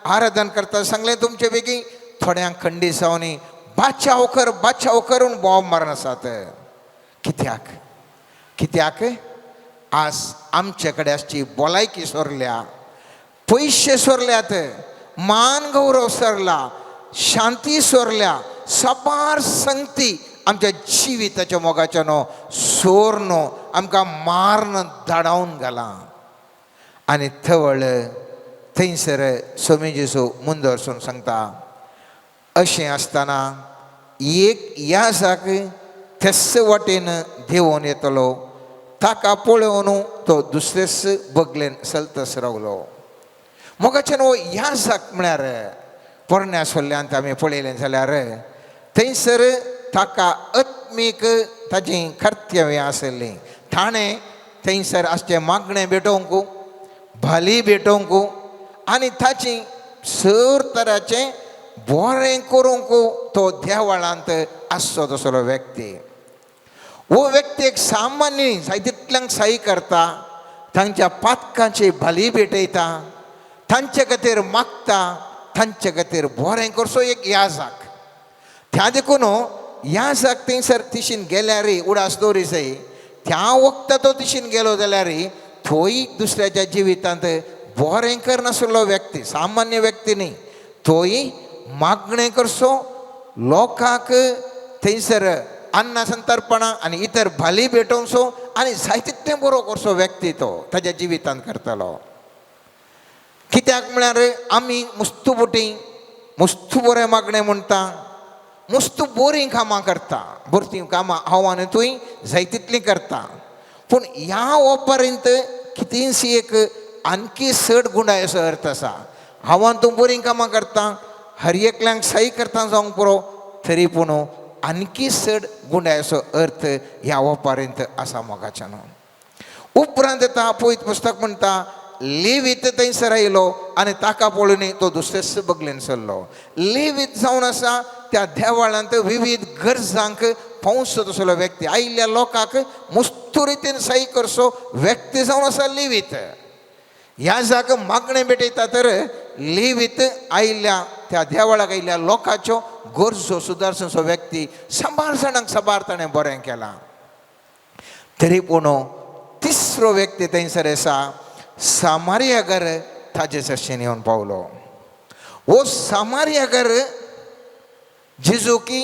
आराधन करता सांगलें तुमचे बेगी थोड्यांक खंडी जावनी बाचाव करून बोब मारून आसात. कित्याक कित्याक आज आमचे कडेन आसची भलायकी सोरल्या, पयशे सोरल्यात, मान गौरव सोरला, शांती सोरल्या, सबार संगती आमच्या जिविताच्या मोगाच्या न्हू सोर न्हू आमकां मारून धाडावन घाला. आनी थवळ थंयसर स्वामी जेसू मुंद वचून सांगता अशें आसतना एक याजाक तेस वाटेन देंवोन येतलो. ताका पळोवन तो दुसरेच बगलेन चलतस रावलो. मोगाचें न्हू याजाक म्हळ्यार पोरण्या सोल्ल्यांत आमी पळयलें जाल्यार थंयसर ताका आत्मीक ताची कर्तव्य आसली. ताणें थंयसर आसचें मागणें भेटोवंक, भाली भेटोवंक आनी ताची सर तराचें बरें करूंक तो देवाळांत आसचो तसलो व्यक्ती. हो व्यक्ती एक सामान्य जायतितल्यांक साई करता, तांच्या पातकांची भाली भेटयता, तांचे खातीर मागता, तांचे खातीर बरें करचो एक याजाक. त्या देखून याजाक थंयसर तिशीन गेल्यार उडास दवरी जाय. त्या वखदां तो तिशीन गेलो जाल्यार थंय दुसऱ्याच्या जिवितांत बरें करनासलो व्यक्ती, सामान्य व्यक्ती न्ही, थंय मागणें करचो, लोकांक थंयसर अन्न संतर्पणां आनी इतर भाली भेटोवचो आनी जायतितलें बरो करचो व्यक्ती तो ताच्या जिवितांत करतालो. कित्याक म्हळ्यार आमी मुस्तुबुटी मुस्तू बरें मागणें म्हणटा, मुस्तू बरीं कामां करता, बरीं कामां हांव आनी तुवें जायतितलीं करता. पूण ह्या ओपर्यंत कितेंशी एक आणखी चड गुणायचो अर्थ आसा. हांव तूं बरीं कामां करता, हर एकल्यांक सही करता जावंक पुरो, तरी पूण आणखी चड गुणायचो अर्थ ह्या ओपर्यंत आसा मोगाच्यान. उपरांत येता पळयत पुस्तक म्हणटा लेवीत थंयसर आयलो आनी ताका पळोवन तो दुसरेच बगलेन चल्लो. लेवीत जावन आसा त्या देवाळांत विविध गरजांक पावचो तसलो व्यक्ती, आयिल्ल्या लोकांक मुस्तू रितीन सही करचो व्यक्ती जावन आसा लेवीत. ह्या जाग मागणें भेटयता तर लेवीत आयिल्ल्या त्या देवाळाक आयिल्ल्या लोकांच्यो गरजो सुदारचो व्यक्ती. शंबर जाणांक सबार ताणें बरें केलां. तरी पूण तिसरो व्यक्ती थंयसर आसा सामारियागर ताजे सरशेन येवन पावलो. हो सामारियागर जेजू की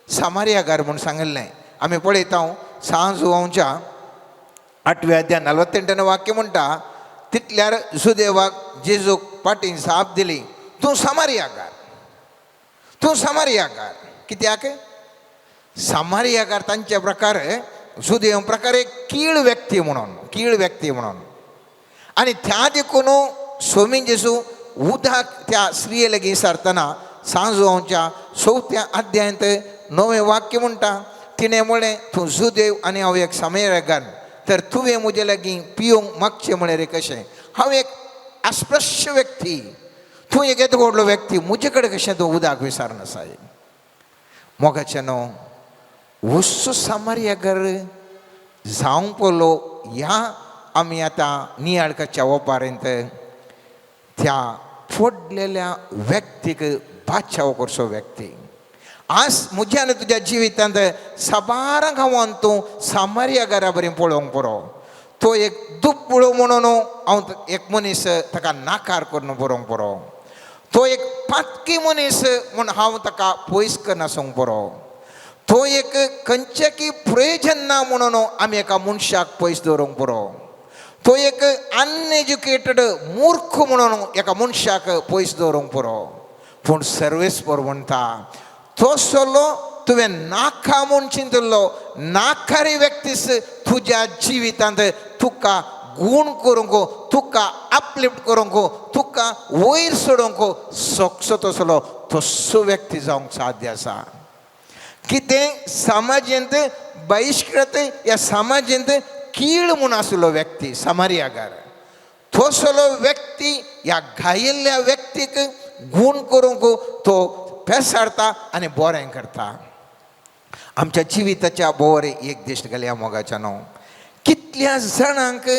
सामारियागर म्हूण सांगिल्लें आमी पळयता सांज वांच्या 8व्या अध्याय 48 वाक्य म्हणटा तितल्यार सुदेवाक जेजूक पाटीन साप दिली, तूं समारियाकार, तूं समारियाकार. कित्याक समारियाकार तांचे प्रकार सुदेव प्रकार एक कीळ व्यक्ती म्हणून आणि त्या देखून स्वामी जेजू उदक त्या स्त्रिये लागीं सरतना सांजोवच्या 4थ्या अध्यायांत 9वें वाक्य म्हणटा तिणें म्हळें तूं सुदेव आनी हांव एक समारियाकार, तर तुवें म्हजे लागीं पिवंक मागचें म्हळें रे कशें. हांव एक अस्पृश्य व्यक्ती, तूं एक येदो व्हडलो व्यक्ती, म्हजे कडेन कशें तूं उदक विचारना साय. मोगाचें न्हू, वस्तू समारियाकार जावंक पडलो ह्या आमी आतां नियाळकाच्या ओपारेंत त्या फोडलेल्या व्यक्तीक बादशाव करचो व्यक्ती. आज म्हज्या आनी तुज्या जिवितांत साबाराक हांव तूं समारियाकारा बरें पळोवंक पुरो. तो एक दुब्बळो म्हणून हांव एक मनीस ताका नाकार करून पळोवंक पुरो. तो एक पातकी मनीस म्हूण हांव ताका पयस करना सांगूंक पुरो. तो एक खंयचें की प्रयोजन ना म्हणून आमी एका मनशाक पयस दवरूंक पुरो. तो एक अनएज्युकेटेड मूर्ख म्हणून एका मनशाक पयस दवरूंक पुरो. पूण सर्वेस्पर म्हणटा तसलो तुवें नाका म्हूण चिंतलो नाकारी व्यक्तीस तुज्या जिवितांत तुका गूण करूंक, तुका अपलिफ्ट करूंक, तुका वयर सोडूंक शकचो तसो व्यक्ती जावंक साध्य आसा. कितें समाजांत बहिष्कृत ह्या समाजांत कीळ म्हूण आसलो व्यक्ती समारियाकार, तसलो व्यक्ती ह्या घायिल्ल्या व्यक्तीक गूण करूंक तो पेसारता आनी बरें करता. आमच्या जिविताच्या बरें एक दिश्ट घालया मोगाच्या न्हू. कितल्या जाणांक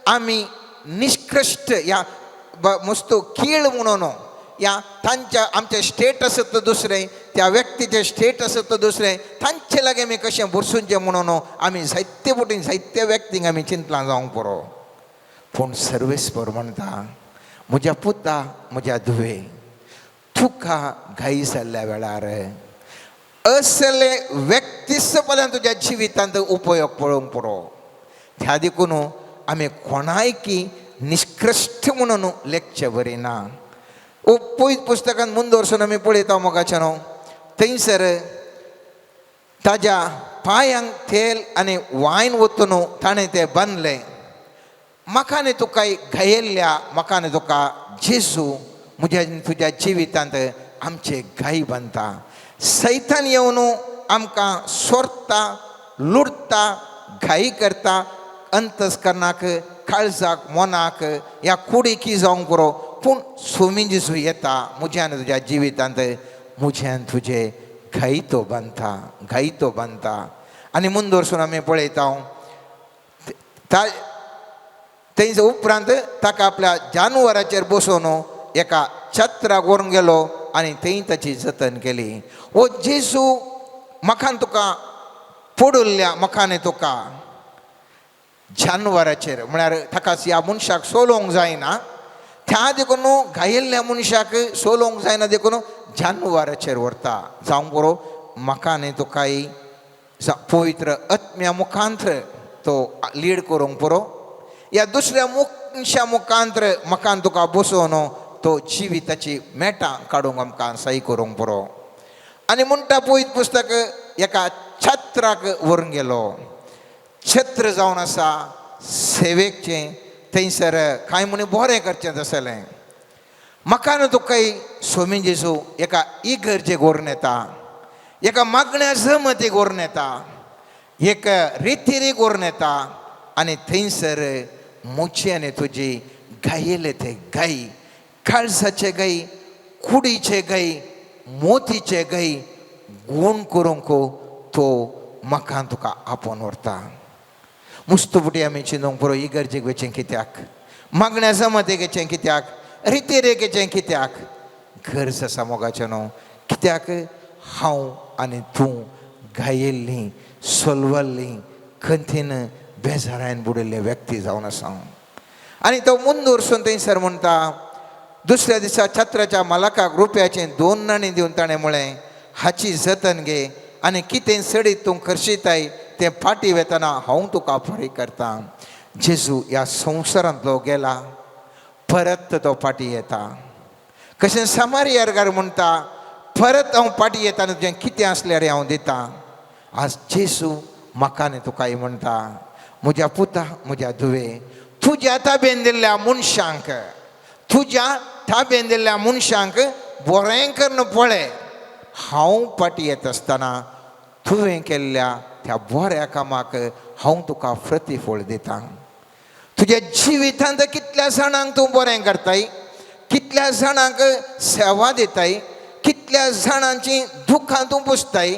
आमी निश्कृश्ट ह्या मस्तो कीळ म्हणून या तांच्या आमचे स्टेटस दुसरें, त्या व्यक्तीचें स्टेटस दुसरें, तांचे लागीं आमी कशें बरसूंचें म्हणून आमी जायते पटीन जायत्या व्यक्तींक आमी चिंतलां जावंक पुरो. पूण सर्वेस्पर म्हणटा म्हज्या पुता म्हज्या धुवे, तुका घाई जाल्ल्या वेळार असले व्यक्तीच पर्यंत तुज्या जिवितांत उपयोग पळोवंक पुरो. त्या देखून आमी कोणाय की निश्कृश्ट म्हणून लेखचे बरी ना. पयत पुस्तकांत मुंद वचून आमी पळयता मोगाचें न्हू, थंयसर ताज्या पांयांक तेल आनी वायन वतून ताणें तें बांदलें. म्हाका न्ही तुका घायिल्ल्या, म्हाका न्ही तुका जेजू म्हज्या तुज्या जिवितांत आमचे घाई बांदता. सैतान येवन आमकां सोरता, लुडटा, घाई करता, अंतस्करणाक, काळजाक, मनाक ह्या कुडीकी जावंक पुरो. पूण स्वामी जेजू येता म्हज्या आनी तुज्या जिवितांत, म्हज्यान तुजे घाई तो बांदता. आनी मुंद वचून आमी पळयता थंय उपरांत ताका आपल्या जानवराचेर बसोवन एका छत्राक व्हरून गेलो आनी थंय ताची जतन केली. ओ जेजू, म्हाका तुका पडुल्ल्या, म्हाका न्ही तुका जानवराचेर म्हळ्यार ताका ह्या मनशाक सोलोवंक जायना, त्या देखून घायिल्ल्या मनशाक सोलोवंक जायना देखून जानवराचेर व्हरता. जावंक पुरो म्हाका न्ही तुकाय पवित्र आत्म्या मुखांत्र तो लीड करूंक पुरो. ह्या दुसऱ्या मनशा मुखांत्र म्हाका तुका बसोवन तो जिविताची मेटां काडूंक आमकां सही करूंक पुरो. आनी म्हणटा पयत पुस्तक एका छत्राक व्हरून गेलो. छत्र जावन आसा सेवेकचें, थंयसर कांय म्हणी बरें करचें आसलें. म्हाका न्हू तुकाय स्वामी जेजू एका इगर्जेक व्हरून येता, एका मागण्या जमतीक व्हरून येता, एक रितीरीक व्हरून येता आनी थंयसर म्हजी आनी तुजी घायिल्ले ते गाई, काळजाचे गाई, कुडीचे गाई, मोतीचे गाई गूण करूंक तो म्हाका तुका आपोवन व्हरता. मुस्तुबुटी आमी चिंतूंक पुरो इगर्जेक वचचें कित्याक, मागण्या जमतीक वचचें कित्याक, रितीरेक वचचें कित्याक. गरज आसा मोगाचें न्हू. कित्याक हांव आनी तूं घायिल्लीं, सोलवल्लीं, खंतीन बेजारायन बुडिल्ले व्यक्ती जावन आसा. आनी तो मुंद वरसून थंयसर म्हणटा दुसऱ्या दिसा छत्राच्या मालकाक रुपयाचें 2 नाणी दिवन ताणें म्हळें, हाची जतन घे आनी कितें सडीत तूं करशिताय तें फाटीं वेतना हांव तुका फारीक करतां. जेजू ह्या संवसारांतलो गेला, परत तो फाटी येता. कशें समारियार म्हणटा, परत हांव फाटी येता आनी तुजें कितें आसल्यार हांव दिता. आज जेजू म्हाका आनी तुकाय म्हणटा, म्हज्या पुता, म्हज्या धुवे, तुज्या ताब्यान दिल्ल्या मनशांक, तुज्या ताब्यान दिल्ल्या मनशांक बरें करन पळय. हांव फाटी येता आसतना तुवें केल्ल्या त्या बऱ्या कामाक हांव तुका प्रतिफळ दितां. तुज्या जिवितांत कितल्या जाणांक तूं बरें करताय, कितल्या जाणांक सेवा दिताय, कितल्या जाणांची दुखां तूं पुसताय,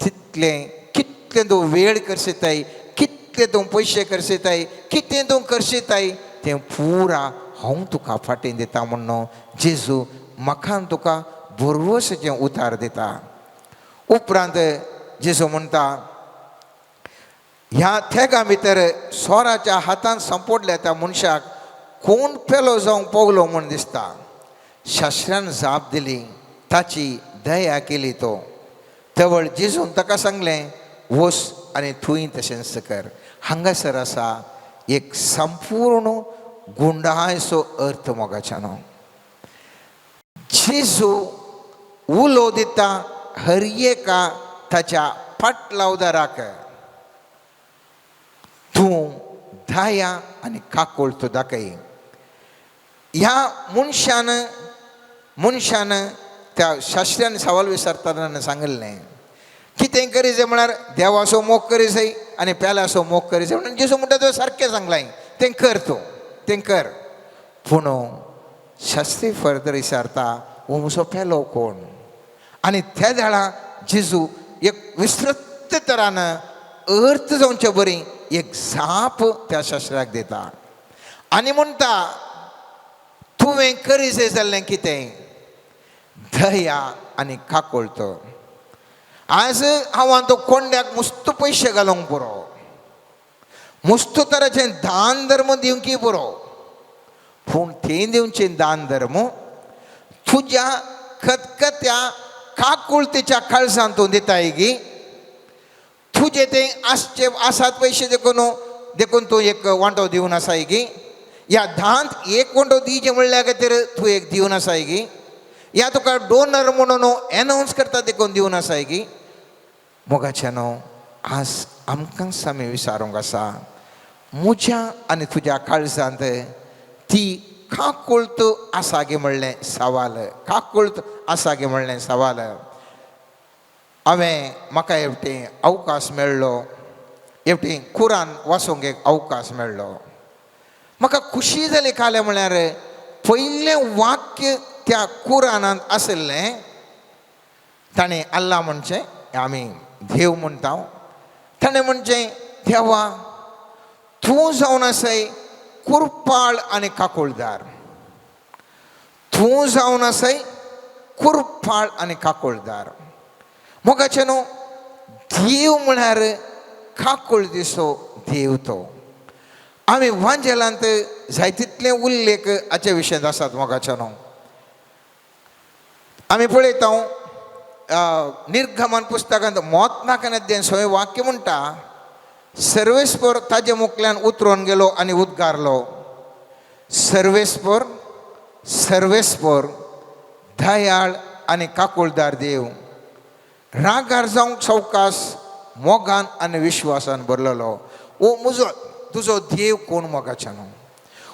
कितलें तूं वेळ करशिताय, कितले तूं पयशे करशिताय, कितें तूं करशिताय, तें पुरा हांव तुका फाटीं दिता म्हणून जेजू म्हाका तुका भरवशेचें उतार दिता. उपरांत जेजू म्हणटा, ह्या थेगा भितर सोराच्या हातान सांपडल्या त्या मनशाक कोण पेलो जावंक पावलो म्हूण दिसता. शास्त्रान जाप दिली, ताची दया केली तो. तवळ जेजून ताका सांगलें, वस आनी थंय तशेंच कर. हांगासर आसा एक संपूर्ण गुंडायचो अर्थ मोगाच्यानो. जेजू उलो दिता हर एका ताच्या फाटलावदाराक, तूं दया आनी काकूळट दाखय. ह्या मनशान त्या शास्त्रान सवाल विचारतना सांगिल्लें, कितें करीत म्हळ्यार देवाचो मोग करीत आनी पेल्याचो मोग करीत म्हणून जेजू म्हणटा तो सारकें सांगलें, तें कर, तूं तें कर. पूण शास्त्री फर्दर विचारता, हो म्हजो पेलो कोण? आनी त्या वेळा जेजू एक विस्तृत तरान अर्थ जावचे बरी एक जाप त्या शास्त्राक दिता आनी म्हणटा, तुवें करीत जाल्लें कितें? दया आनी काकूळट. आज हांव तो कोंड्याक मस्त पयशे घालूंक पुरो, मस्त तराचें दान धर्म दिवंकी पुरो, पूण तें दिवचें दान धर्म तुज्या खतखत्या काकूळटीच्या काळजांत तूं दिताय गी. तुजें तें आसात पयशे देखून तूं एक वांटो दिवन आसाय गी. ह्या धांत एक वांटो दिवचें म्हणल्या खातीर तूं एक दिवन आसाय गी. ह्या तुका डोनर म्हणून एनावन्स करता देखून दिवन आसाय गी. मोगाच्यानो, आज आमकां सामी विचारूंक आसा, म्हज्या आनी तुज्या काळजांत ती काकूळट आसा गे म्हणलें सवाल, काकूळट आसा गे म्हणलें सवाल. हांवें म्हाका हेवटें अवकाश मेळ्ळो, हेवटें कुरान वाचूंक एक अवकाश मेळ्ळो. म्हाका खुशी जाली काले म्हळ्यार पयलें वाक्य त्या कुरानांत आशिल्लें, ताणें अल्लाह म्हणचें, आमी देव म्हणटा, ताणें म्हणचें, देवा तूं जावन आसाय कुरपाळ आनी काकूळदार. तूं जावन आसाय कुरपाळ आनी काकूळदार. मोगाचे न्हू, देव म्हळ्यार काकूळटीचो देव तो. आमी वांजेलांत जायतितले उल्लेख हाचे विशयांत आसात. मोगाचे न्हू, आमी पळयता निर्गमन पुस्तकांत 32 अध्याय 6 वाक्य म्हणटा, सर्वेस्पर ताजे मुखल्यान उतरून गेलो आनी उद्गारलो, सर्वेस्पर सर्वेस्पर दयाळ आनी काकूळदार देव, रागार जावंक सवकास, मोगान आनी विश्वासान भरलेलो. ओ म्हजो तुजो देव कोण? मोगाच्यान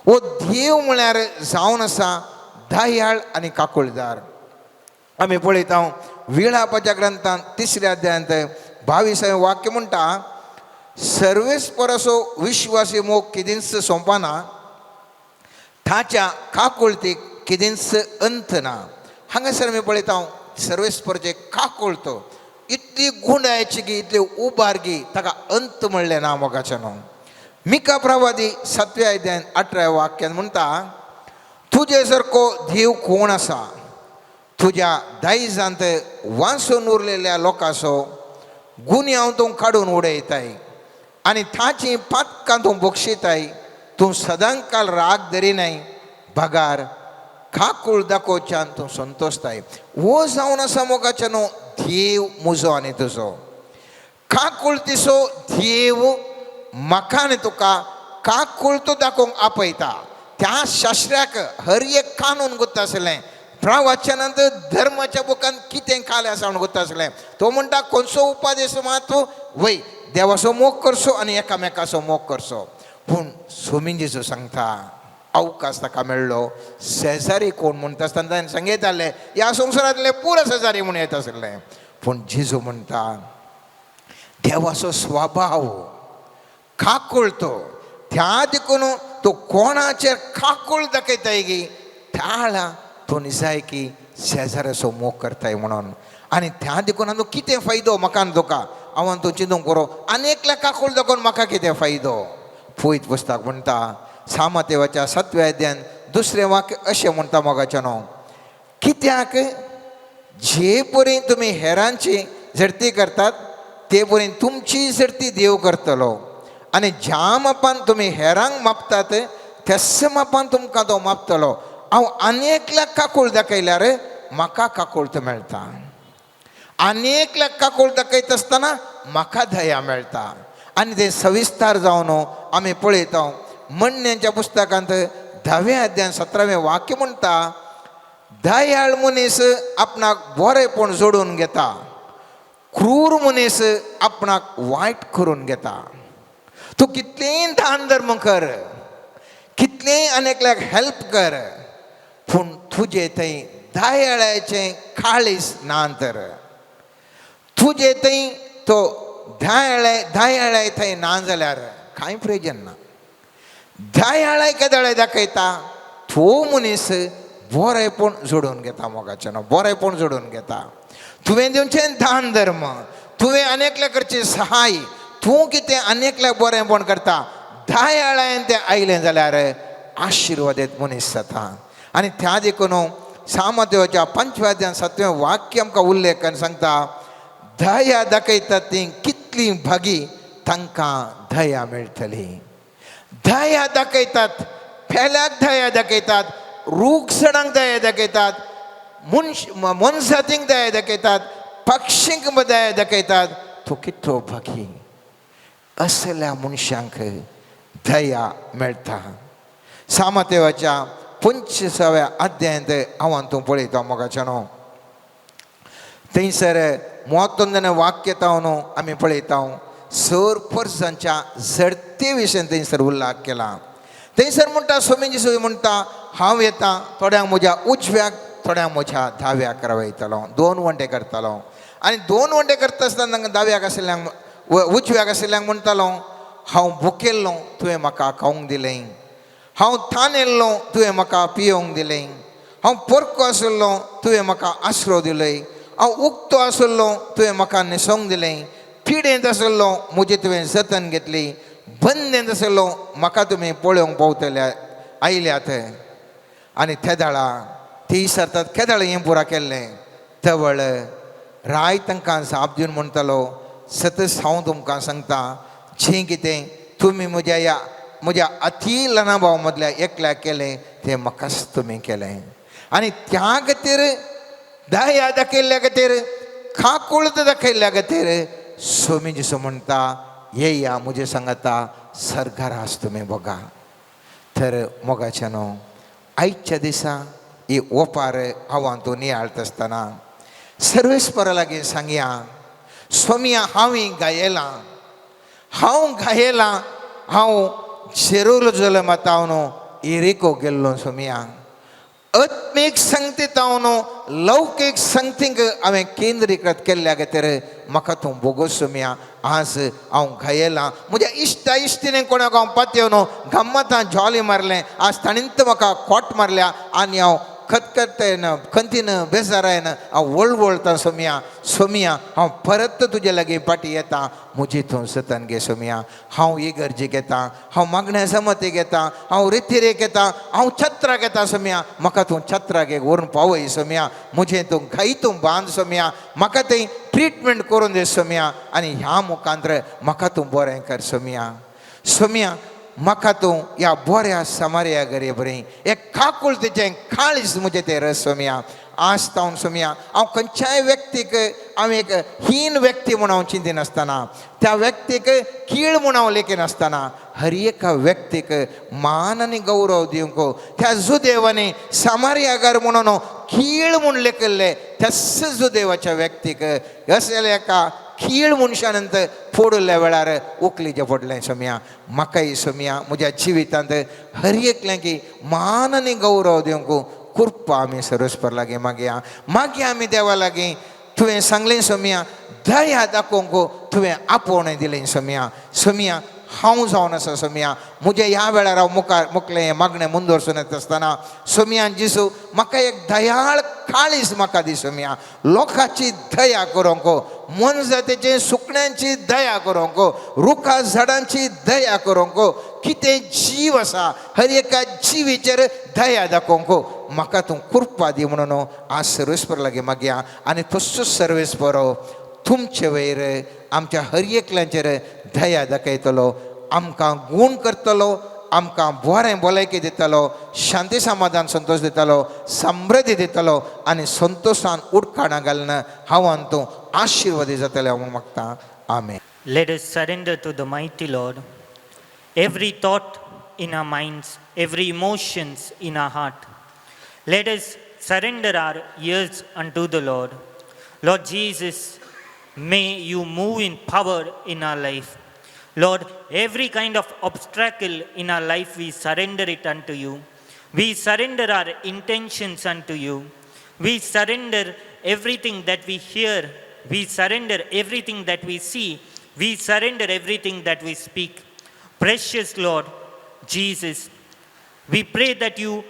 ओ देव म्हळ्यार जावन आसा दयाळ आनी काकूळदार. आमी पळयता विळापाच्या ग्रंथांत 3 अध्यायांत 22 वाक्य म्हणटा, सर्वेस्पर असो विश्वासी मोग किदेंच सोंपना, ताच्या काकूळटीक किदेंच अंत ना. हांगासर आमी पळयता सर्वेस्परचे काकूळट इतली गुंडायची गी, इतली उबारगी, ताका अंत म्हणलें ना. मोगाच्यान मिका प्रवादी 7 अध्यायान 18 वाक्यान म्हणटा, तुजे सारको देव कोण आसा? तुज्या दायजांत वांसून उरलेल्या लोकांचो गुन्यांव तूं काडून उडयताय आनी ताची पातकां तूं बक्षिताय. तूं सदांकाल राग धरिनाय, भगार काकूळ दाखोवच्यान तूं संतोशताय. हो जावन आसा मोगाच्यान देव म्हजो आनी तुजो. काकूळटीचो देव म्हाका आनी तुका काकूळ तो दाखोवंक आपयता. त्या शास्त्राक हर एक कानून गुत्त आसलें. प्रवचनांत धर्माच्या बुकान कितें कालें आसा म्हणून गुत्त आसलें. तो म्हणटा खंयचो उपादेश मात तूं वय देवाचो मोग करचो आनी एकामेकाचो मोग करचो. पूण स्वामीन जेजू सांगता अवकाश ताका मेळ्ळो. शेजारी कोण म्हणटा आसतना ताणें सांगयतालें ह्या संवसारांतले पुरो शेजारी म्हणून येत आसलें. पूण जेजू म्हणटा देवाचो स्वभाव काकूळ तो. त्या देखून तो कोणाचेर काकूळ दाखयताय गी त्या वेळा तो निजाय की शेजाऱ्याचो मोग करताय म्हणून. आनी त्या देखून आनी कितें फायदो म्हाका आनी तुका हांव तो चिंतूंक करो आनीकल्या काकूळ दाखोवन म्हाका कितें फायदो. पळयत पुस्तक म्हणटा सामतेवाच्या 7व्या अध्यायान 2रे वाक्य अशें म्हणटा मोगाचें न्हू. कित्याक जे परेन तुमी हेरांची झडती करतात ते परेन तुमची झडती देव करतलो. आनी ज्या मापान तुमी हेरांक मापतात त्याच मापान तुमकां तो मापतलो. हांव आनीकल्याक काकूळ दाखयल्यार म्हाका काकूळत मेळटा. आनीकल्याक काकूळ दाखयता आसतना म्हाका दया मेळटा. आनी तें सविस्तार जावन आमी पळयता म्हणण्यांच्या पुस्तकांत 10व्या अध्यायान 17वें वाक्य म्हणटा दयाळ मनीस आपणाक बरेपण जोडून घेता, क्रूर मनीस आपणाक वायट करून घेता. तूं कितलेंय दान धर्म कर, कितलेंय आनेकल्याक हेल्प कर, पूण तुजे थंय दयाळाचें काळीज ना तर तुजे थंय तो दयाळाय थंय ना जाल्यार कांय प्रयोजन ना. दयाळाय केदळे दाखयता तो मनीस बरेपण जोडून घेता. मोगाचें न्हू बरेपण जोडून घेता. तुवें दिवचें दान धर्म, तुवें आनेकल्या करचें सहाय, तूं कितें आनेकल्याक बरेपण करता दयाळायन तें आयलें जाल्यार आशिर्वादीत मनीस जाता. आनी त्या देखून सामतेवाच्या 5व्या अध्यायान 7वें वाक्य आमकां उल्लेख करून सांगता दया दाखयतात ती कितली भागी तांकां दया मेळटली. दया दाखयतात फेल्याक दया दाखयतात, रूखसणांक दया दाखयतात, मनशातींक दया दाखयतात, पक्षींक दया दाखयतात. तो कितलो भागी असल्या मनशांक दया मेळटा. सामतेवाच्या 25व्या अध्यायांत हांव तूं पळयता मोगाचें न्हू. थंयसर 31वें वाक्य तावन आमी पळयता सर परसांच्या झडते विशयी थंयसर उल्लेख केला. थंयसर म्हणटा स्वामी जेजू म्हणटा हांव येता थोड्यांक म्हज्या उजव्याक थोड्यांक म्हज्या दाव्याक रावयतलो. 2 वंटे करतलो. आनी 2 वंटे करता आसतना तांकां दाव्याक आशिल्ल्यांक उजव्याक आशिल्ल्यांक म्हणटालो हांव भुकेल्लो तुवें म्हाका खावंक दिलें, हांव थानेल्लो तुवें म्हाका पियोंक दिलें, हांव पोरको आशिल्लो तुवें म्हाका आसरो दिलोय, हांव उक्तो आशिल्लो तुवें म्हाका न्हेसोवंक दिलें, पिडेंत आशिल्लो म्हजी तुवें जतन घेतली, बंदेंत आशिल्लो म्हाका तुमी पळोवंक पावतले आयल्यात. आनी तेदाळा ती विचारतात केदाळ हें पुरा केल्लें. तवळ राय तांकां जाप दिवन म्हणटालो सतत हांव तुमकां सांगता जें कितें तुमी म्हज्या अती ल्हान भावा मदल्या एकल्याक केलें तें म्हाकाच तुमी केलें. आनी त्या खातीर दया दाखयल्ल्या खातीर काकूळत दाखयल्ल्या खातीर स्वामी जेजू म्हणटा येया म्हजे सांगाता सरकार आस तुमी बघा. तर मोगाचें न्हू आयच्या दिसा ही ओपार हांवां तूं नियाळत आसतना सर्वेस्परा लागीं सांगया स्वामिया हांवें गायलां, हांव जेरुसलेम तावन एरिको गेल्लो स्वामिया. आत्मीक संगतींत हांव लौकीक संगतींक हांवें केंद्रीकृत केल्ल्या खातीर म्हाका तूं बोगोस स्वामिया. आज हांव घायेलां, म्हज्या इश्टिणीक कोणाक हांव पातयेवन गम्मतां जॉली मारलें, आज ताणींत म्हाका खोट मारल्या आनी हांव खतखतेन खंतीन बेजारायन हांव वळवळटां स्वामिया हांव परत तुजे लागीं पाटी येता, म्हजी तूं जतन घे स्वामिया. हांव इगर्जेक येता, हांव मागण्या जमतीक येता, हांव रितीरेक येता, हांव छत्राक येता स्वामिया. म्हाका तूं छत्राक एक व्हरून पावय स्वामिया. म्हजें तूं घाईतूं बांद स्वामिया. म्हाका थंय ट्रिटमेंट करून दे स्वामिया. आनी ह्या मुखांत्र म्हाका तूं बरें कर स्वामिया. म्हाका तूं ह्या बऱ्या समार्या गरीबरें एक काकूळ तेचें काळीज म्हजें तें रस स्वामिया. आज तावन सोमया हांव खंयच्याय व्यक्तीक हांव एक हीन व्यक्ती म्हूण हांव चिंतिनासतना त्या व्यक्तीक कीळ म्हूण हांव लेखिनासतना हर एका व्यक्तीक मान आनी गौरव दिवंक त्या जुदेवानी सामार्यागार म्हणून कीळ म्हूण लेखिल्ले त्याच जुदेवाच्या व्यक्तीक असलेल्या एका कीळ मनशानंत फोडल्या वेळार उखलीचें पडलें सोमया म्हाकाय सोमया म्हज्या जिवितांत हर एकल्याक मान आनी गौरव दिवंक कृपा आमी सर्वेस्पर लागीं मागया आमी देवा लागीं तुवें सांगलें सोमया दया दाखोवंक तुवें आपोवणें दिलें सोमया हांव जावन आसा सोमया म्हज्या ह्या वेळार हांव मुखलें हें मागणें मुंदोरसून येता आसतना सोमया जिसू म्हाका एक दयाळ काळीज म्हाका दी सोमया लोकांची दया करूंक मनजातीचे सुकण्यांची दया करूंक रुखा झाडांची दया करूंक कितें जीव आसा हर एका जिवीचेर दया दाखोवंक म्हाका तूं कृपा दी म्हणून आज सर्वेस्पर लागीं मागया आनी तसोच सर्वेस्परो तुमचे वयर आमच्या हर एकल्यांचेर दया दाखयतलो आमकां गूण करतलो आमकां बरें भलायकी दितलो शांती समाधान संतोष दितलो समृद्धी दितलो आनी संतोशान उडकाणां घालून हांव तूं आशिर्वादी जातलें हांव मागतां आमेन. Let us surrender to the mighty Lord. Every thought in our minds, every emotions in our heart. Let us surrender our ears unto the Lord. Lord Jesus, may you move in power in our life. Lord, every kind of obstacle in our life, we surrender it unto you. We surrender our intentions unto you. We surrender everything that we hear. We surrender everything that we see. We surrender everything that we speak. Precious Lord Jesus, we pray that you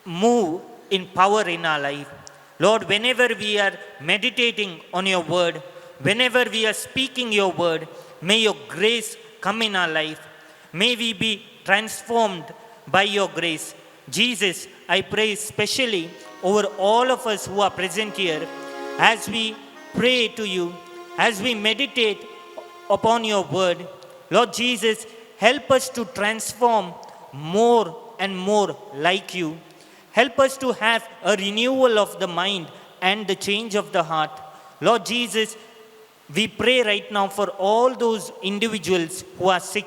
move in power in our life. Lord, whenever we are meditating on your word, whenever we are speaking your word, may your grace come in our life. May we be transformed by your grace. Jesus, I pray especially over all of us who are present here as we pray to you, as we meditate upon your word. Lord Jesus, help us to transform more and more like you. Help us to have a renewal of the mind and the change of the heart. Lord Jesus, we pray right now for all those individuals who are sick.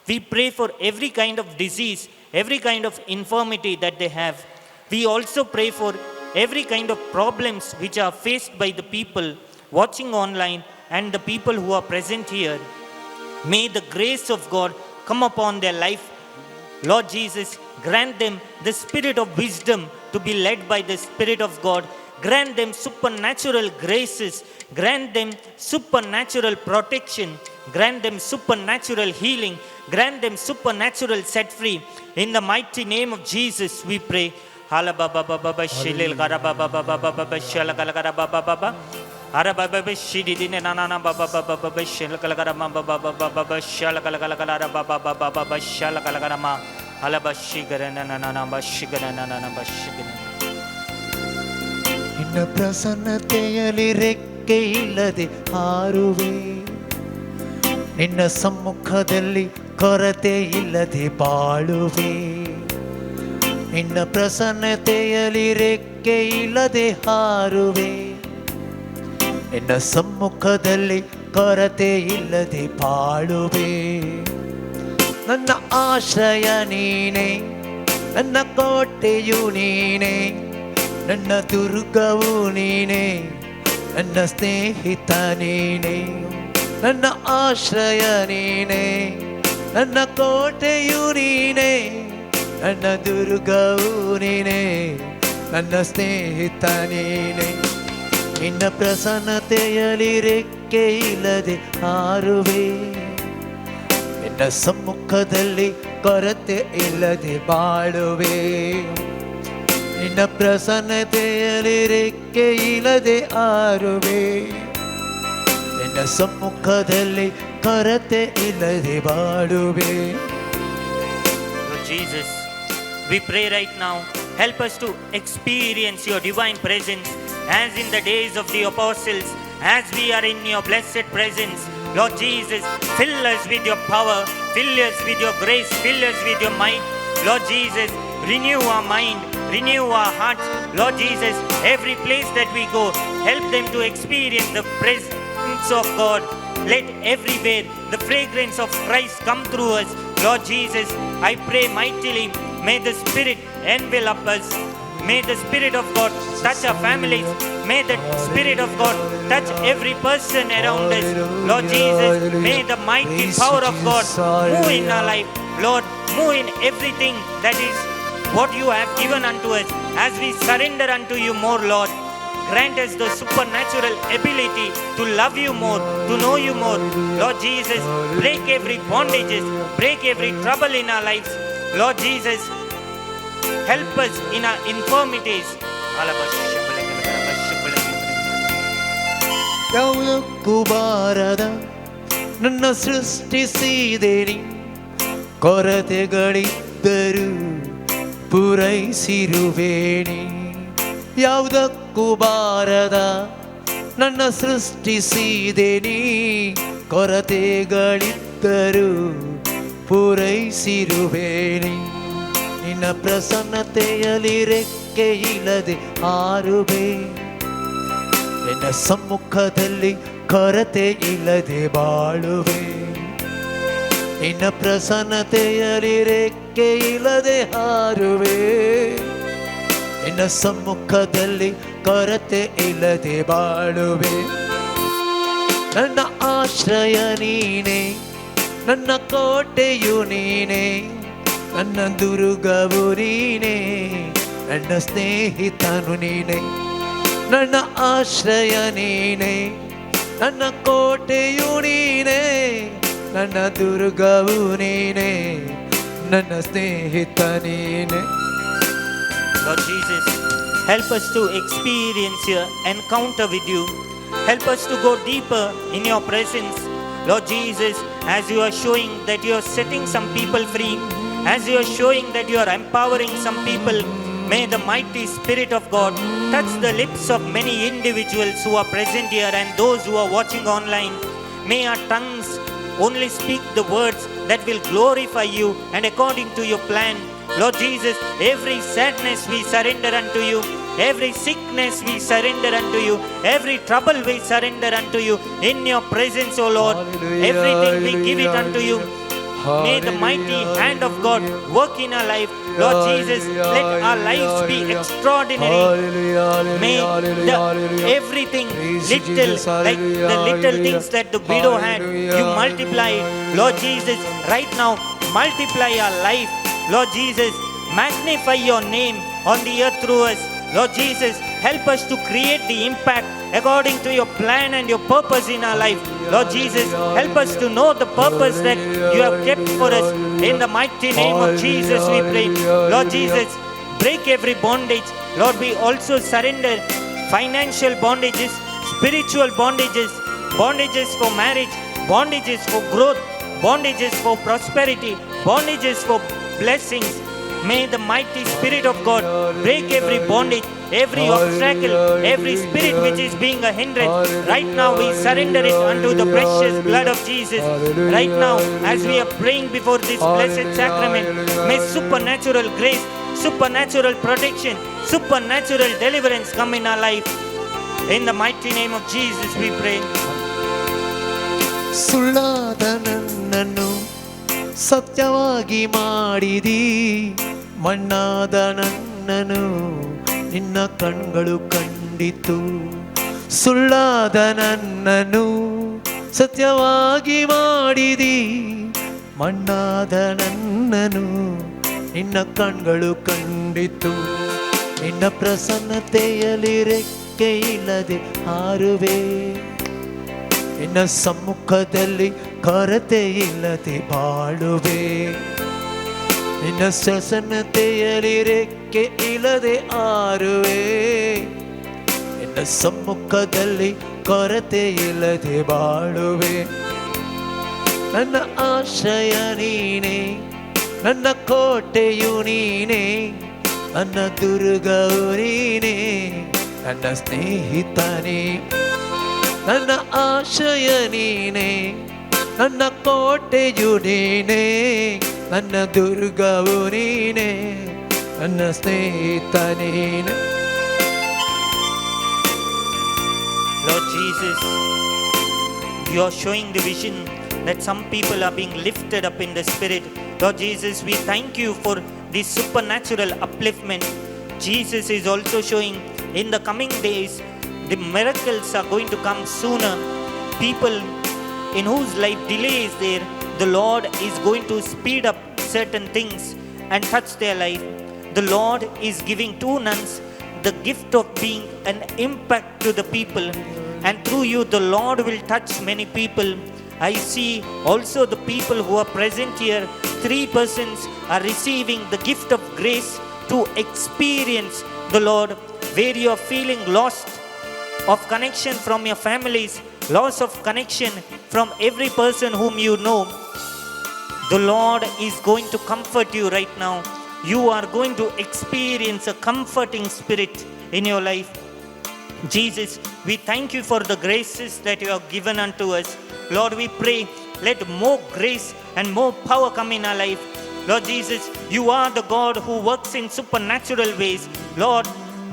We pray for every kind of disease, every kind of infirmity that they have. We also pray for every kind of problems which are faced by the people watching online and the people who are present here. May the grace of God come upon their life. Lord Jesus, grant them the spirit of wisdom to be led by the Spirit of God. Grant them supernatural graces. Grant them supernatural protection. Grant them supernatural healing. Grant them supernatural set free. In the mighty name of Jesus, we pray. ನಿನ್ನ ಪ್ರಸನ್ನತೆಯಲ್ಲಿ ರೆಕ್ಕೆ ಇಲ್ಲದೆ ಹಾರುವೆ ನಿನ್ನ ಸಮ್ಮುಖದಲ್ಲಿ ಕೊರತೆ ಇಲ್ಲದೆ ಬಾಳುವೆ ನಿನ್ನ ಪ್ರಸನ್ನತೆಯಲ್ಲಿ ರೆಕ್ಕೆ ಇಲ್ಲದೆ ಹಾರುವೆ ನಿನ್ನ ಸಮ್ಮುಖದಲ್ಲಿ ಕೊರತೆ ಇಲ್ಲದೆ ಬಾಳುವೆ ನನ್ನ ಆಶ್ರಯ ನೀನೇ ನನ್ನ ಕೋಟೆಯು ನೀನೇ ನನ್ನ ದುರ್ಗವು ನೀನೇ ನನ್ನ ಸ್ನೇಹಿತ ನೀನೇ ನನ್ನ ಆಶ್ರಯ ನೀನೇ ನನ್ನ ಕೋಟೆಯು ನೀನೇ ನನ್ನ ದುರ್ಗವು ನೀನೇ ನನ್ನ ಸ್ನೇಹಿತ ನೀನೇ ನಿನ್ನ ಪ್ರಸನ್ನತೆಯಲ್ಲಿ ರೆಕ್ಕೆ ಇಲ್ಲದೆ ಹಾರುವೆ ನಿನ್ನ ಸಮ್ಮುಖದಲ್ಲಿ ಕೊರತೆ ಇಲ್ಲದೆ ಬಾಳುವೆ ನಿನ್ನ ಪ್ರಸನ್ನತೆಯಲ್ಲಿ ರೆಕ್ಕೆ ಇಲ್ಲದೆ ಹಾರುವೆ ನಿನ್ನ ಸಮ್ಮುಖದಲ್ಲಿ ಕೊರತೆ ಇಲ್ಲದೆ ಬಾಳುವೆ. Lord Jesus, we pray right now, help us to experience your divine presence as in the days of the apostles, as we are in your blessed presence. Lord Jesus, fill us with your power, fill us with your grace, fill us with your might. Lord Jesus, renew our mind, renew our hearts. Lord Jesus, every place that we go, help them to experience the presence of God. Let everywhere the fragrance of Christ come through us. Lord Jesus, I pray mightily, may the Spirit envelop us. May the Spirit of God touch our families. May the Spirit of God touch every person around us. Lord Jesus, may the mighty power of God move in our life. Lord, move in everything that is what you have given unto us. As we surrender unto you more, Lord, grant us the supernatural ability to love you more, to know you more. Lord Jesus, break every bondages, break every trouble in our lives. Lord Jesus, help us in our infirmities. ಯಾವುದಕ್ಕೂ ಬಾರದ ನನ್ನ ಸೃಷ್ಟಿಸಿದೇನಿ, ಕೊರತೆಗಳಿದ್ದರೂ ಪೂರೈಸಿರುವೇನಿ. ಯಾವುದಕ್ಕೂ ಬಾರದ ನನ್ನ ಸೃಷ್ಟಿಸಿದೇನಿ, ಕೊರತೆಗಳಿದ್ದರೂ ಪೂರೈಸಿರುವೇನಿ. ನಿನ್ನ ಪ್ರಸನ್ನತೆಯಲ್ಲಿ ರೆಕ್ಕೆ ಇಲ್ಲದೆ ಹಾರುವೆ, ನಿನ್ನ ಸಮ್ಮುಖದಲ್ಲಿ ಕೊರತೆ ಇಲ್ಲದೆ ಬಾಳುವೆ. ನಿನ್ನ ಪ್ರಸನ್ನತೆಯಲ್ಲಿ ರೆಕ್ಕೆ ಇಲ್ಲದೆ ಹಾರುವೆ, ನಿನ್ನ ಸಮ್ಮುಖದಲ್ಲಿ ಕೊರತೆ ಇಲ್ಲದೆ ಬಾಳುವೆ. ನನ್ನ ಆಶ್ರಯ ನೀನೇ, ನನ್ನ ಕೋಟೆಯು ನೀನೇ, ನನ್ನ ದುರ್ಗವು ನೀನೇ, ನನ್ನ ಸ್ನೇಹಿತನು ನೀನೇ. ನನ್ನ ಆಶ್ರಯ ನೀನೇ, ನನ್ನ ಕೋಟೆಯು ನೀನೇ, ನನ್ನ ದುರ್ಗವು ನೀನೇ, ನನ್ನ ಸ್ನೇಹಿತ ನೀನೇ. Lord Jesus, help us to experience your encounter with you. Help us to go deeper in your presence. Lord Jesus, as you are showing that you are setting some people free, as you are showing that you are empowering some people, may the mighty Spirit of God touch the lips of many individuals who are present here and those who are watching online. May our tongues only speak the words that will glorify you and according to your plan. Lord Jesus, every sadness we surrender unto you, every sickness we surrender unto you, every trouble we surrender unto you. In your presence, O Lord, everything we give it unto you. May the mighty hand of God work in our life. Lord Jesus, let our lives be extraordinary. May everything little, like the little things that the widow had, you multiply it. Lord Jesus, right now, multiply our life. Lord Jesus, magnify your name on the earth through us. Lord Jesus, help us to create the impact according to your plan and your purpose in our life. Lord Jesus, help us to know the purpose that you have kept for us. In the mighty name of Jesus we pray. Lord Jesus, break every bondage. Lord, we also surrender financial bondages, spiritual bondages, bondages for marriage, bondages for growth, bondages for prosperity, bondages for blessings. May the mighty Spirit of God break every bondage, every obstacle, every spirit which is being a hindrance. Right now we surrender it unto the precious blood of Jesus. Right now, as we are praying before this blessed sacrament, may supernatural grace, supernatural protection, supernatural deliverance come in our life. In the mighty name of Jesus we pray. ಸುಳ್ಳಾದ ನನ್ನನ್ನು ಸತ್ಯವಾಗಿ ಮಾಡಿದಿ, ಮಣ್ಣಾದ ನನ್ನನು ನಿನ್ನ ಕಣ್ಗಳು ಕಂಡಿತು. ಸುಳ್ಳಾದ ನನ್ನನ್ನು ಸತ್ಯವಾಗಿ ಮಾಡಿದಿ, ಮಣ್ಣಾದ ನನ್ನನು ನಿನ್ನ ಕಣ್ಗಳು ಕಂಡಿತು. ನಿನ್ನ ಪ್ರಸನ್ನತೆಯಲ್ಲಿ ರೆಕ್ಕೆ ಇಲ್ಲದೆ ಹಾರುವೆ, ನಿನ್ನ ಸಮ್ಮುಖದಲ್ಲಿ ಕೊರತೆ ಇಲ್ಲದೆ ಬಾಳುವೆ. ನಿನ್ನ ಪ್ರಸನ್ನತೆಯಲ್ಲಿ ರೆಕ್ಕೆ ಇಲ್ಲದೆ ಹಾರುವೆ, ನಿನ್ನ ಸಮ್ಮುಖದಲ್ಲಿ ಕೊರತೆ ಇಲ್ಲದೆ ಬಾಳುವೆ. ನನ್ನ ಆಶ್ರಯ ನೀನೇ, ನನ್ನ ಕೋಟೆಯು ನೀನೇ, ನನ್ನ ದುರ್ಗವು ನೀನೇ, ನನ್ನ ಸ್ನೇಹಿತನೇ. ನನ್ನ ಆಶ್ರಯ ನೀನೇ, ನನ್ನ ಕೋಟೆಯು ನೀನೇ, ನನ್ನ ದುರ್ಗವು ನೀನೇ, ನನ್ನ ಸ್ನೇಹಿತ ನೀನೆ. Lord Jesus, you are showing the vision that some people are being lifted up in the spirit. Lord Jesus, we thank you for this supernatural upliftment. Jesus is also showing in the coming days the miracles are going to come sooner. People in whose life delay is there, the Lord is going to speed up certain things and touch their life. The Lord is giving two nuns the gift of being an impact to the people, and through you the Lord will touch many people. I see also the people who are present here, 3 persons are receiving the gift of grace to experience the Lord. Where you are feeling lost of connection from your families, loss of connection from every person whom you know, the Lord is going to comfort you right now. You are going to experience a comforting spirit in your life. Jesus, we thank you for the graces that you have given unto us. Lord, we pray, let more grace and more power come in our life. Lord Jesus, you are the God who works in supernatural ways. Lord,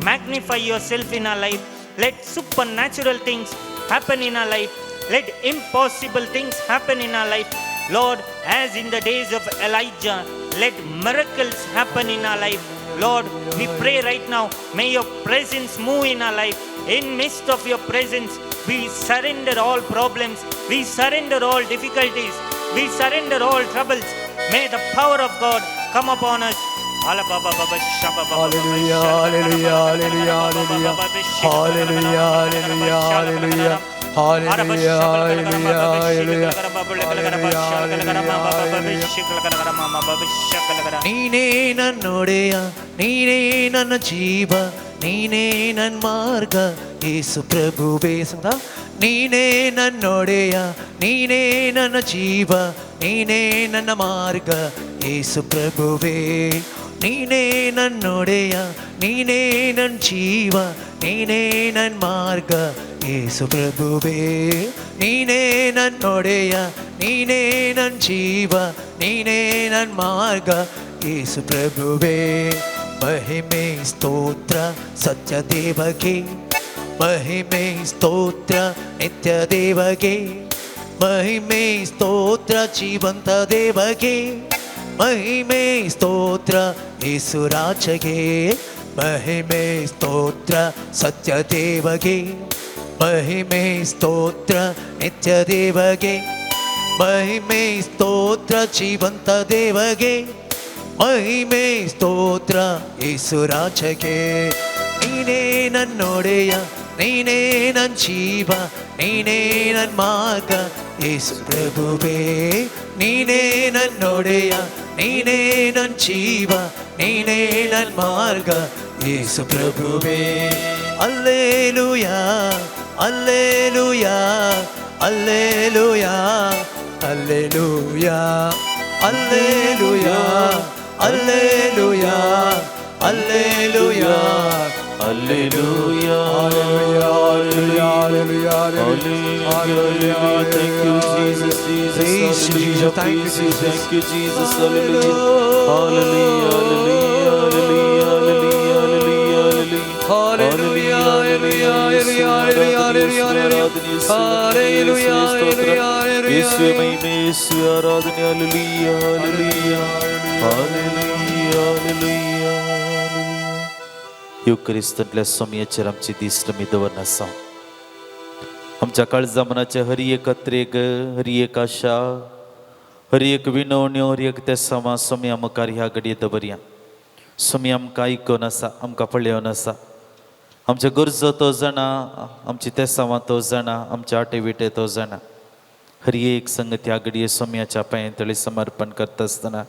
magnify yourself in our life. Let supernatural things happen in our life. Let impossible things happen in our life. Lord, as in the days of Elijah, let miracles happen in our life. Lord, we pray right now, may your presence move in our life. In midst of your presence, we surrender all problems, we surrender all difficulties, we surrender all troubles. May the power of God come upon us. Hallelujah, hallelujah, hallelujah, hallelujah, hallelujah, hallelujah, ನೀನೇ ನನ್ನೊಡೆಯ, ನೀನೇ ನನ್ನ ಜೀವ, ನೀನೇ ನನ್ನ ಮಾರ್ಗ, ಯೇಸು ಪ್ರಭುವೇ. ನೀನೇ ನನ್ನೊಡೆಯ, ನೀನೇ ನನ್ನ ಜೀವ, ನೀನೇ ನನ್ನ ಮಾರ್ಗ, ಯೇಸು ಪ್ರಭುವೇ. ನೀನೇ ನನ್ನೊಡೆಯ, ನೀನೇ ನನ್ನ ಜೀವ, ನೀನೇ ನನ್ನ ಮಾರ್ಗ, ಯೇಸು ಪ್ರಭುವೇ. ನೀನೇ ನನ್ನೊಡೆಯ, ನೀನೇ ನನ್ನ ಜೀವ, ನೀನೇ ನನ್ನ ಮಾರ್ಗ, ಯೇಸು ಪ್ರಭುವೇ. ಮಹಿಮೆ ಸ್ತೋತ್ರ ಸತ್ಯ ದೇವಗೆ, ಮಹಿಮೆ ಸ್ತೋತ್ರ ನಿತ್ಯ ದೇವಗೆ, ಮಹಿಮೆ ಸ್ತೋತ್ರ ಜೀವಂತ ದೇವಗೆ, ಮಹಿಮೆ ಸ್ತೋತ್ರ ಯೇಸು ರಾಜಗೆ, ಮಹಿಮೆ ಸ್ತೋತ್ರ ಸತ್ಯ ದೇವಗೆ, ಮಹಿಮೆ ಸ್ತೋತ್ರ ನಿತ್ಯ ದೇವಗೆ, ಮಹಿಮೆ ಸ್ತೋತ್ರ ಜೀವಂತ ದೇವಗೆ, ಮಹಿಮೆ ಸ್ತೋತ್ರ ಯೇಸು ರಾಜಗೆ. ನೀನೇ ನನ್ನೊಡೆಯ, ನೀನೇ ನನ್ನ ಜೀವ, ನೀನೇ ನನ್ನ ಮಾರ್ಗ, ಯೇಸು ಪ್ರಭುವೇ. ನೀನೇ ನನ್ನೊಡೆಯ, ನೀನೇ ನನ್ನ ಜೀವ, ನೀನೇ ನನ್ನ ಮಾರ್ಗ, ಯೇಸು ಪ್ರಭುವೇ. Alleluia, alleluia, alleluia, alleluia, alleluia, alleluia, alleluia, Hallelujah, hallelujah, hallelujah, hallelujah. Thank you, Jesus, Jesus, hallelujah. Thank you, Jesus, thank you, Jesus, hallelujah, hallelujah, hallelujah, hallelujah, hallelujah, hallelujah, hallelujah, Yeshuve महिमे, Yeshuve Aradhana, hallelujah, hallelujah, hallelujah, hallelujah. युक्रिस्ततल्या सोम्याचेर आमची दिश्ट आमी दवरनासा. आमच्या काळजा मनाचे हरी एक अत्रेग, हरी एक आशा, हरी एक विनवण्यो, हरी एक त्या समा सोम्या मुखार ह्या घडये दवरया. सोम्या आमकां आयकोन आसा, आमकां पळयोन आसा. आमचे गरजो तो जाणा, आमची त्या समा तो जाणा, आमचे आटे विटे तो जाणा. हरी एक संगत ह्या घडये सोम्याच्या पांयतळी समर्पण करता आसतना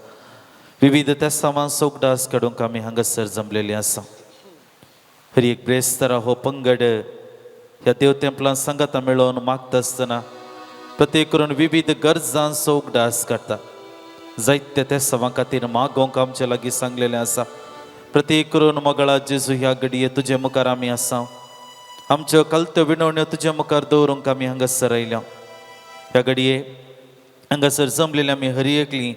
विविध त्या समा सोगडास काडूंक आमी हांगासर जमलेली आसा. हरी एक ब्रेस्तारा हो पंगड ह्या देव तेंपलान संगता मेळोवन मागता आसतना प्रत्येक करून विविध गरजांचो उगडास करता. जायत्या त्या सवां खातीर मागोवंक आमचे लागीं सांगलेलें आसा. प्रत्येक करून मोगळा जेजू ह्या घडये तुजे मुखार आमी आसा. आमच्यो कलत्यो विणवण्यो तुजे मुखार दवरूंक आमी हांगासर आयल्या. ह्या घडये हांगासर जमलेली आमी हरी एकली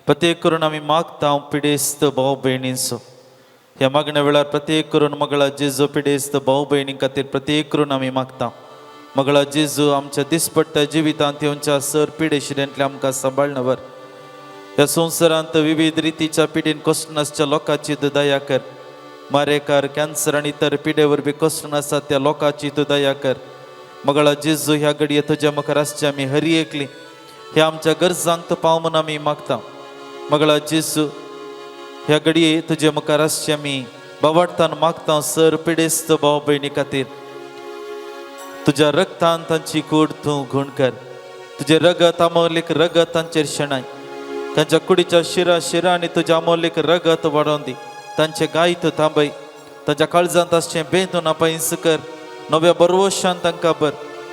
प्रत्येक करून आमी मागता पिडेस्त भाव भयणींचो ह्या मागण्या वेळार प्रत्येक करून मगळा जेजू पिडेस्त भाऊ भयणी खातीर प्रत्येक करून आमी मागता मगळा जेजू आमच्या दिसपट्ट्या जिवितांत येवच्या सर पिडेशिऱ्यांतले आमकां सांबाळणवर ह्या संवसारांत विविध रितीच्या पिडेन कश्ट नासच्या लोकांची तूं दया कर मारेकार कॅन्सर आनी इतर पिडे वरवीं कश्ट नासात त्या लोकांची तूं दया कर मगळा जेजू ह्या घडये तुज्या मुखार आसचे आमी हरी एकली ह्या आमच्या गरजांक तूं पाव म्हूण आमी मागता मगळा जेजू ह्या घडये तुजे मुखार आसचे आमी बावार्थान मागता सर पिडेस्त भाव भयणी खातीर तुज्या रगतान तांची कूड तूं घूण कर तुजे रगत अमोलीक रगत तांचेर शेणाय तांच्या कुडीच्या शिरांनी तुजें अमोलीक रगत वाडोवन दी तांचे गाय तूं थांबय तांच्या काळजांत आसचें बेतून आपयस कर नव्या बरवशान तांकां बर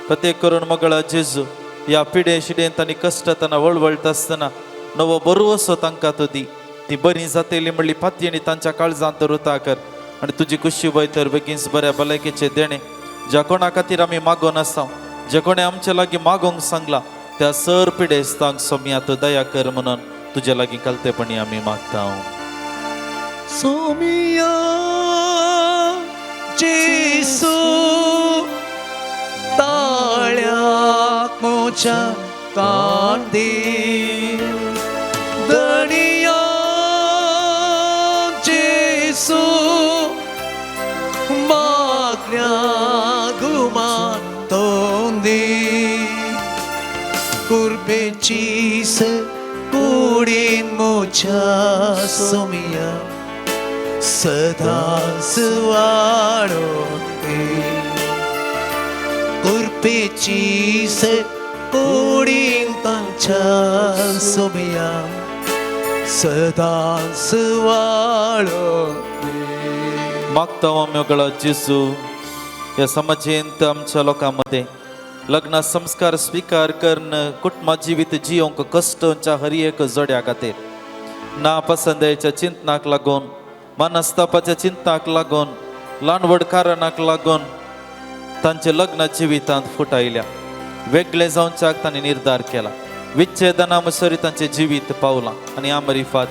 प्रत्येक करून मगळा जेजू ह्या पिडे शिडेन तांणी कश्टातना वळवळटा आसतना नवो बरवसो तांकां तूं दी ती बरी जातली म्हणली पातयेनी तांच्या काळजांत रुता कर आनी तुजी कुशी वयतर बेगीनच बऱ्या भलायकेचे देणे ज्या कोणा खातीर आमी मागोन आसा जे कोणे आमचे लागीं मागोंक सांगला त्या सर पिडेस्तांक सोम्या तूं दया कर म्हणून तुजे लागीं कलतेपणी आमी मागता सोमिया जेसू ताळ्याक मोच्या कांदे दणिया जेसू मागण्या गुमान तोंदी कुर्बेचीस कुडीन मोच्या सोमिया सदांच वाडोन कुर्पेचीस कुडीन तांच्या सोमिया सदांच वाडोन मागता आमी मगळा जेजू ह्या समाजेंत आमच्या लोकांमध्ये लग्न संस्कार स्वीकार करून कुटुंबा जिवीत जियोंक कश्टांच्या हर एक जोड्या खातीर ना पसंदेच्या चिंतनाक लागून मनस्तापाच्या चिंतनाक लागून ल्हानवड कारणाक लागून तांचे लग्न जिवितांत फुटायल्या वेगळे जावच्याक तांणी निर्धार केला विच्छेदना मसरी तांचे जिवीत पावलां आनी आमरिफात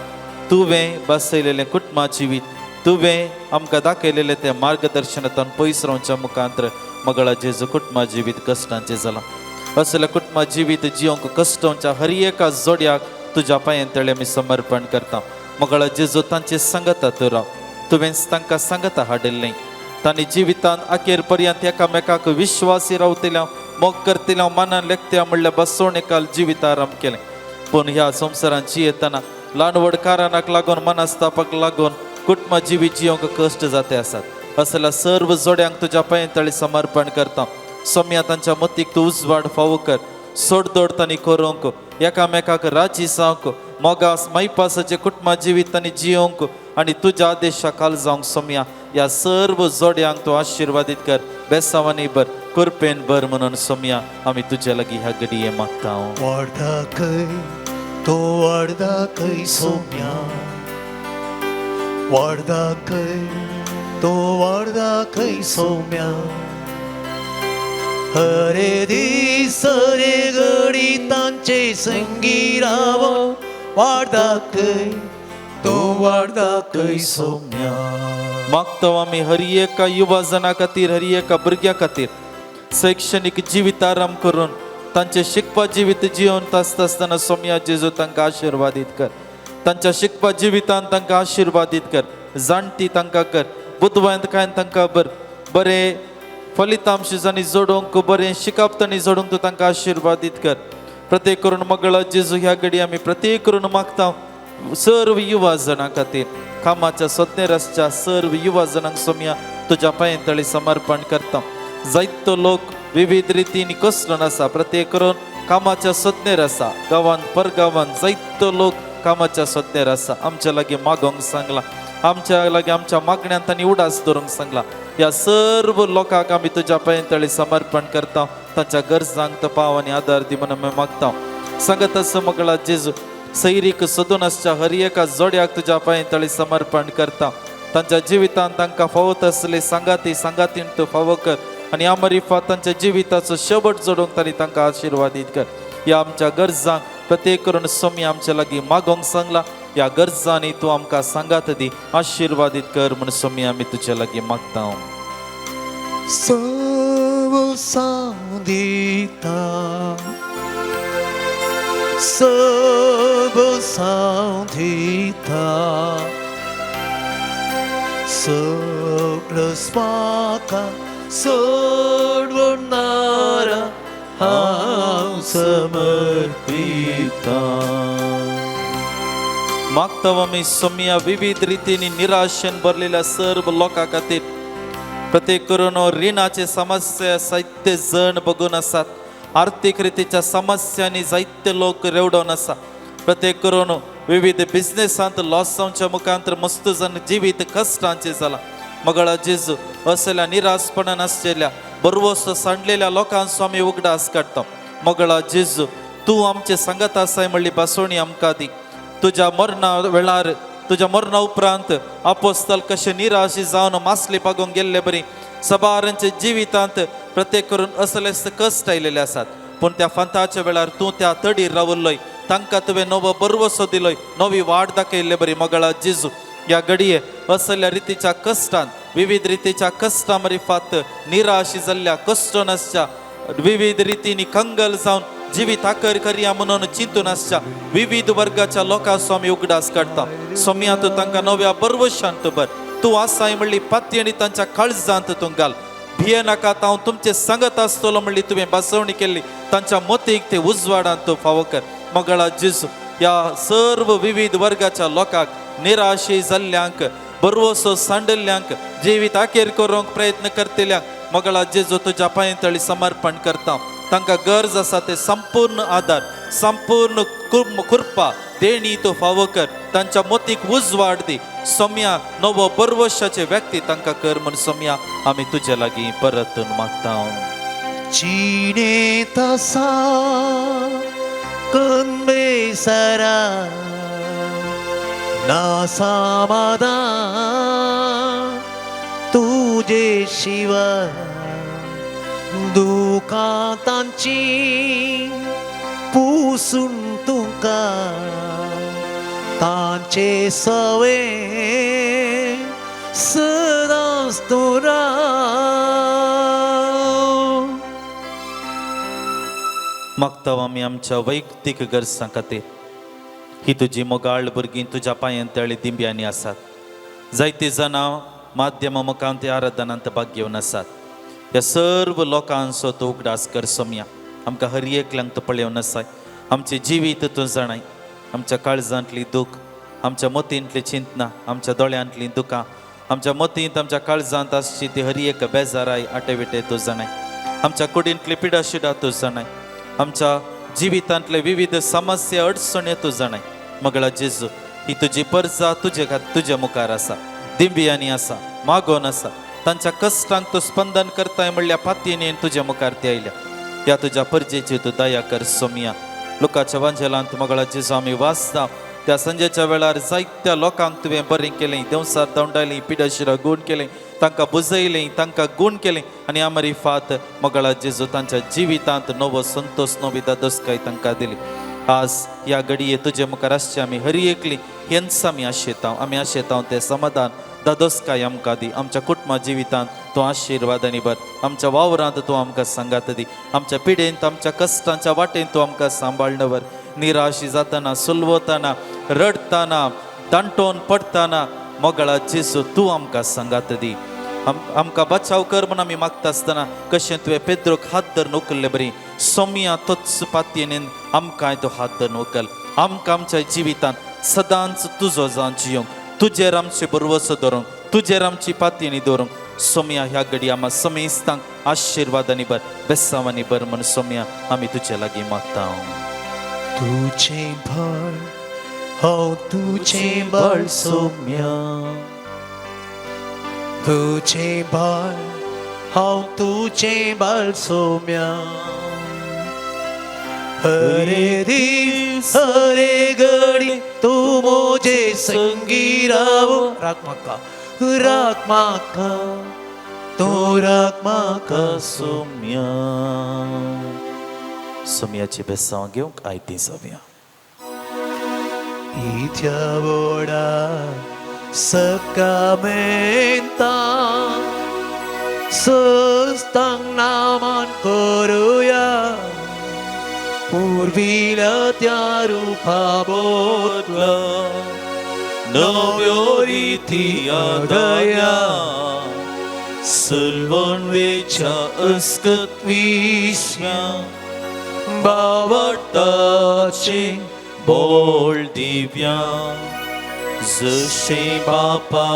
तुवें बसयलेलें कुटुंबा जिवीत तुवें आमकां दाखयलेलें तें मार्गदर्शनांतल्यान पयस रावच्या मुखांतर मगळा जेजू कुटुंबा जिवीत कश्टांचें जालां असल्या कुटुंबा जिवीत जियोंक कश्टांच्या हर एका जोड्याक तुज्या पांयां तळे आमी समर्पण करता मगळा जेजू तांचे सांगता तूं राव तुवें तांकां सांगता हाडिल्लें तांणी जिवितांत अखेर पर्यंत एकामेकाक विश्वासी रावतल्या मोग करतल्या मनान लेखत्या म्हणल्यार बसोवन एकाल जिवीत आराम केलें पूण ह्या संवसारांत जियेतना ल्हानवड कारणाक लागून मनस्तापाक लागून कुटुंबा जिवीत जियोंक कश्ट जाते आसात असल्या सर्व जोड्यांक तुज्या पांयां तळी समर्पण करता सोम्या तांच्या मतीक तूं उजवाड फावो कर सोडदोड तांणी करूंक एकामेकाक राजी जावंक मोगास मैपासाचे कुटुंबा जिवीत तांणी जियोंक आनी तुज्या आदेशा खाल जावंक सोम्या ह्या सर्व जोड्यांक तूं आशिर्वादीत कर बेसावानी बर कृपेन बर म्हणून सोम्या आमी तुजे लागीं ह्या घडये मागता वाडदाखय तो वाडदाखय सोम्या वाडदाखय तो वाडदाखय सोम्या हरे दीस रे घडी तांचे संगी रावो वाडदाखय तो वाडदाखय सोम्या मागता आमी हर एका युवा जना खातीर हर एका भुरग्या खातीर शैक्षणिक जिवीत आराम करून तांचे शिकपा जिवीत जिवन आसता आसतना सोम्या जेजू तांकां आशिर्वादीत कर तांच्या शिकपा जिवितांत तांकां आशिर्वादीत कर जाणटी तांकां कर बुधवायंतकायन तांकां बरे फलितांशांनी जोडूंक बरें शिकप तांणी जोडूंक तूं तांकां आशिर्वादीत कर प्रत्येक करून मगळा जेजू ह्या घडी आमी प्रत्येक करून मागता सर्व युवा जणां खातीर कामाच्या सोदनेर आसच्या सर्व युवा जणांक सोम्या तुज्या पांयां तळी समर्पण करता जायतो लोक विविध रितीन कसलो आसा प्रत्येक करून कामाच्या सोदनेर आसा गांवांत परगांवांत जायतो लोक कामाच्या सोदनेर आसा आमच्या लागीं मागोंक सांगला आमच्या लागीं आमच्या मागण्यांत तांणी उडास दवरूंक सांगला ह्या सर्व लोकांक आमी तुज्या पांयां तळी समर्पण करता तांच्या गरजांक पाव आनी आदार दी म्हणून आमी मागता सांगत आसा मगळा जेजू सैरीक सोदून आसच्या हर एका जोड्याक तुज्या पांयां तळी समर्पण करता तांच्या जिवितांत तांकां फावत आसले सांगातीन तूं फावो कर आनी आमरिफात तांच्या जिविताचो शेवट जोडूंक तांणी तांकां आशिर्वादीत कर ह्या आमच्या गरजांक प्रत्येक करून सोमी आमच्या लागीं मागोंक सांगला ह्या गरजांनी तूं आमकां सांगात दी, आशिर्वादीत कर म्हूण सोमी आमी तुजे लागीं मागता. सब सांदिता, सब सांदिता, सगळं स्वाका सोडवणारा हांव समर्पिता. मागता आमी सोम्या विविध रितींनी निराशेन भरलेल्या सर्व लोकां खातीर, प्रत्येक करून रिणाचे समस्या जायते जण बघून आसात, आर्थीक रितीच्या समस्यांनी जायते लोक रेवडोन आसा, प्रत्येक करून विविध बिझनेसांत लॉस जावच्या मुखांतर मस्त जण जिवीत कश्टांचे जाला. मगळा जेजू असल्या निराशपणान आसलेल्या बरवस्तो सांडलेल्या लोकांक स्वामी उगडास काडटा. मगळा जेजू तूं आमचे सांगत आसाय म्हणली बसवणी आमकां दी. तुज्या मरणा वेळार, तुज्या मरणा उपरांत आपोस्तल कशे निराशी जावन मासली पागोवंक गेल्ले बरी सबारांच्या जिवितांत प्रत्येक करून असलेच कश्ट आयलेले आसात, पूण त्या फांताच्या वेळार तूं त्या तडीर रावल्लोय, तांकां तुवें नवो बरवसो दिलोय, नवी वाट दाखयल्ले बरी. मगळा जेजू ह्या घडये असल्या रितीच्या कश्टांत, विविध रितीच्या कश्टां मरिफात निराशी जाल्ल्या कश्टनासच्या, विविध रितींनी कंगल जावन जिवीत आकर करया म्हणून चिंतून आसच्या विविध वर्गाच्या लोकां स्वामी उगडास काडटा. सोम्या तूं तांकां नव्या बरवशांत भर. तूं आसाय म्हणली पातयेनी तांच्या काळजांत तूं घाल. भिये नाका, हांव तुमचे सांगत आसतलो म्हणली तुवें बसवणी केल्ली, तांच्या मोतीक ते उजवाडांत तूं फावो कर. मगळा जेजू ह्या सर्व विविध वर्गाच्या लोकांक, निराशे जाल्ल्यांक, बरवसो सांडल्ल्यांक, जिवीत आखेर करूंक प्रयत्न करतल्यांक मगळा जेजू तुज्या पांयतळी समर्पण करता. तांकां गरज आसा ते संपूर्ण आदार, संपूर्ण कृपा देणी तूं फावो कर. तांच्या मोतीक उजवाड दी. सोम्या नवो बरवशाचे व्यक्ती तांकां कर म्हूण सोम्या आमी तुजे लागीं परतून मागता. चीने तसा कन्वे सरा ना समाधान तुझे शिवाय दुखांतांची पुसून तुका तांचे सवे सदांच तूं राव. मागता आमी आमच्या वैयक्तीक गरजां खातीर. ही तुजी मोगाळ भुरगीं तुज्या पांयतळी दिंब्यांनी आसात. जायतीं जाणां माध्यम मुखांत आराधनांत भाग घेवन आसात. ह्या सर्व लोकांचो तूं उगडास कर सोम्या. आमकां हर एकल्यांक तूं पळयोवन आसाय. आमचें जिवीत तूं जाणाय. आमच्या काळजांतली दूख, आमच्या मोतींतली चिंतना, आमच्या दोळ्यांतलीं दुखां, आमच्या मोतींत, आमच्या काळजांत आसची ती हर एक बेजाराय आटेविटे तूं जाणाय. आमच्या कुडींतली पिडा शिडा तूं जाणाय. आमच्या जिवितांतले विविध समस्या अडचण्यो तूं जाणाय. मगळा जेजू ही तुजी परजा तुजे मुखार आसा. दिंबियांनी आसा, मागोन आसा. तांच्या कश्टांक तूं स्पंदन करताय म्हणल्या पातयेन तुज्या मुखार ते आयल्या. ह्या तुज्या परजेची तूं दया कर सोम्या. लोकांच्या वांजेलांत मगळा जेजू आमी वाचता. त्या संजेच्या वेळार जायत्या लोकांक तुवें बरें केलें, देवसार दवंडायलें, पिडाशिरा गूण केलें, तांकां बुजयलें, तांकां गूण केलें आनी आमरी फात मगळा जेजू तांच्या जिवितांत नवो संतोष, नवी दादोसकाय तांकां दिली. आज ह्या घडये तुजे मुखार आसचे आमी हर एकली हेंच आमी आशेतां तें समाधान दादोसकाय आमकां दी. आमच्या कुटुंबा जिवितांत तूं आशिर्वादांनी भर. आमच्या वावरांत तूं आमकां सांगात दी. आमच्या पिडेंत, आमच्या कश्टांच्या वाटेन तूं आमकां सांबाळन भर. निराशी जातना, सुलवताना, रडताना, दांटोन पडताना मोगळा जेजू तूं आमकां सांगात दी. आमकां बचाव कर म्हूण आमी मागता आसतना कशें तुवें पेद्रोक हात धरून उखल्ले बरी. सोम्या तोच पातयेन आमकांय तूं हात धरून उखल. आमकां आमच्या जिवितांत सदांच तुजो जावन जियोंक, तुजेर आमचे बरवसो दवरूंक, तुजेर आमची पातयेनी दवरूंक. सोम्या ह्या घडी आम्हा समेस्तांक आशिर्वादांनी भर, बेसावांनी भर म्हूण सोम्या आमी तुजे लागीं मागता. तुझे बळ हांव तुझे बळ सोम्या, तुझे बळ हांव तुझे बळ सोम्या. हरे दीस हरे घडी तू मोजे संगी राव. राग म्हाका तो राग म्हाका सोम्या. सोम्याची बेसांव घेवंक आयती जावया. Itiavoda Sakamenta Sustang naman koruya Purvila tyaru pabotla नव्योरीती Adya सलवण वेच्या अस्कत विश्व्या बावटाचे बोल दिव्या जशे बापा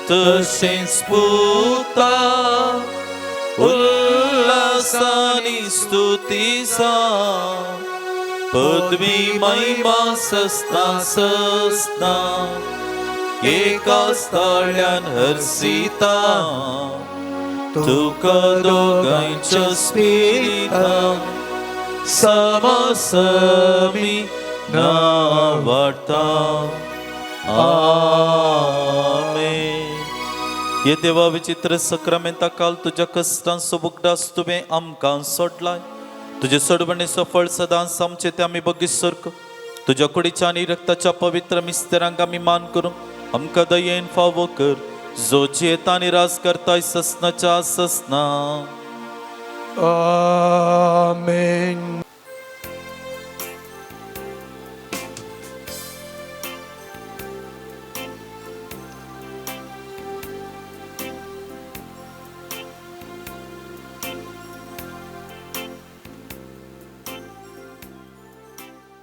तशेंच पुता उल्हासानी स्तुतीसा पदवी महिमा सस्ता सस्ता एका स्थळ्यान हर्षिता तुका दोगांच्या स्पिरितान समसमी नावाडता आमेन. ये देवा विचित्र सक्रामेंता काल तुझ्या कष्टांचो बुगडास तुवें आमकां सोडलाय. तुझे सोडवणेचो फळ सदांच आमचे ते आमी बगीसर तुझ्या कुडीच्या आनी रक्ताच्या पवित्र मिस्तेरांक आमी मान करूं आमकां दयेन फावो कर जो जियेता आनी राज करताय ससनाच्या ससना. Amen.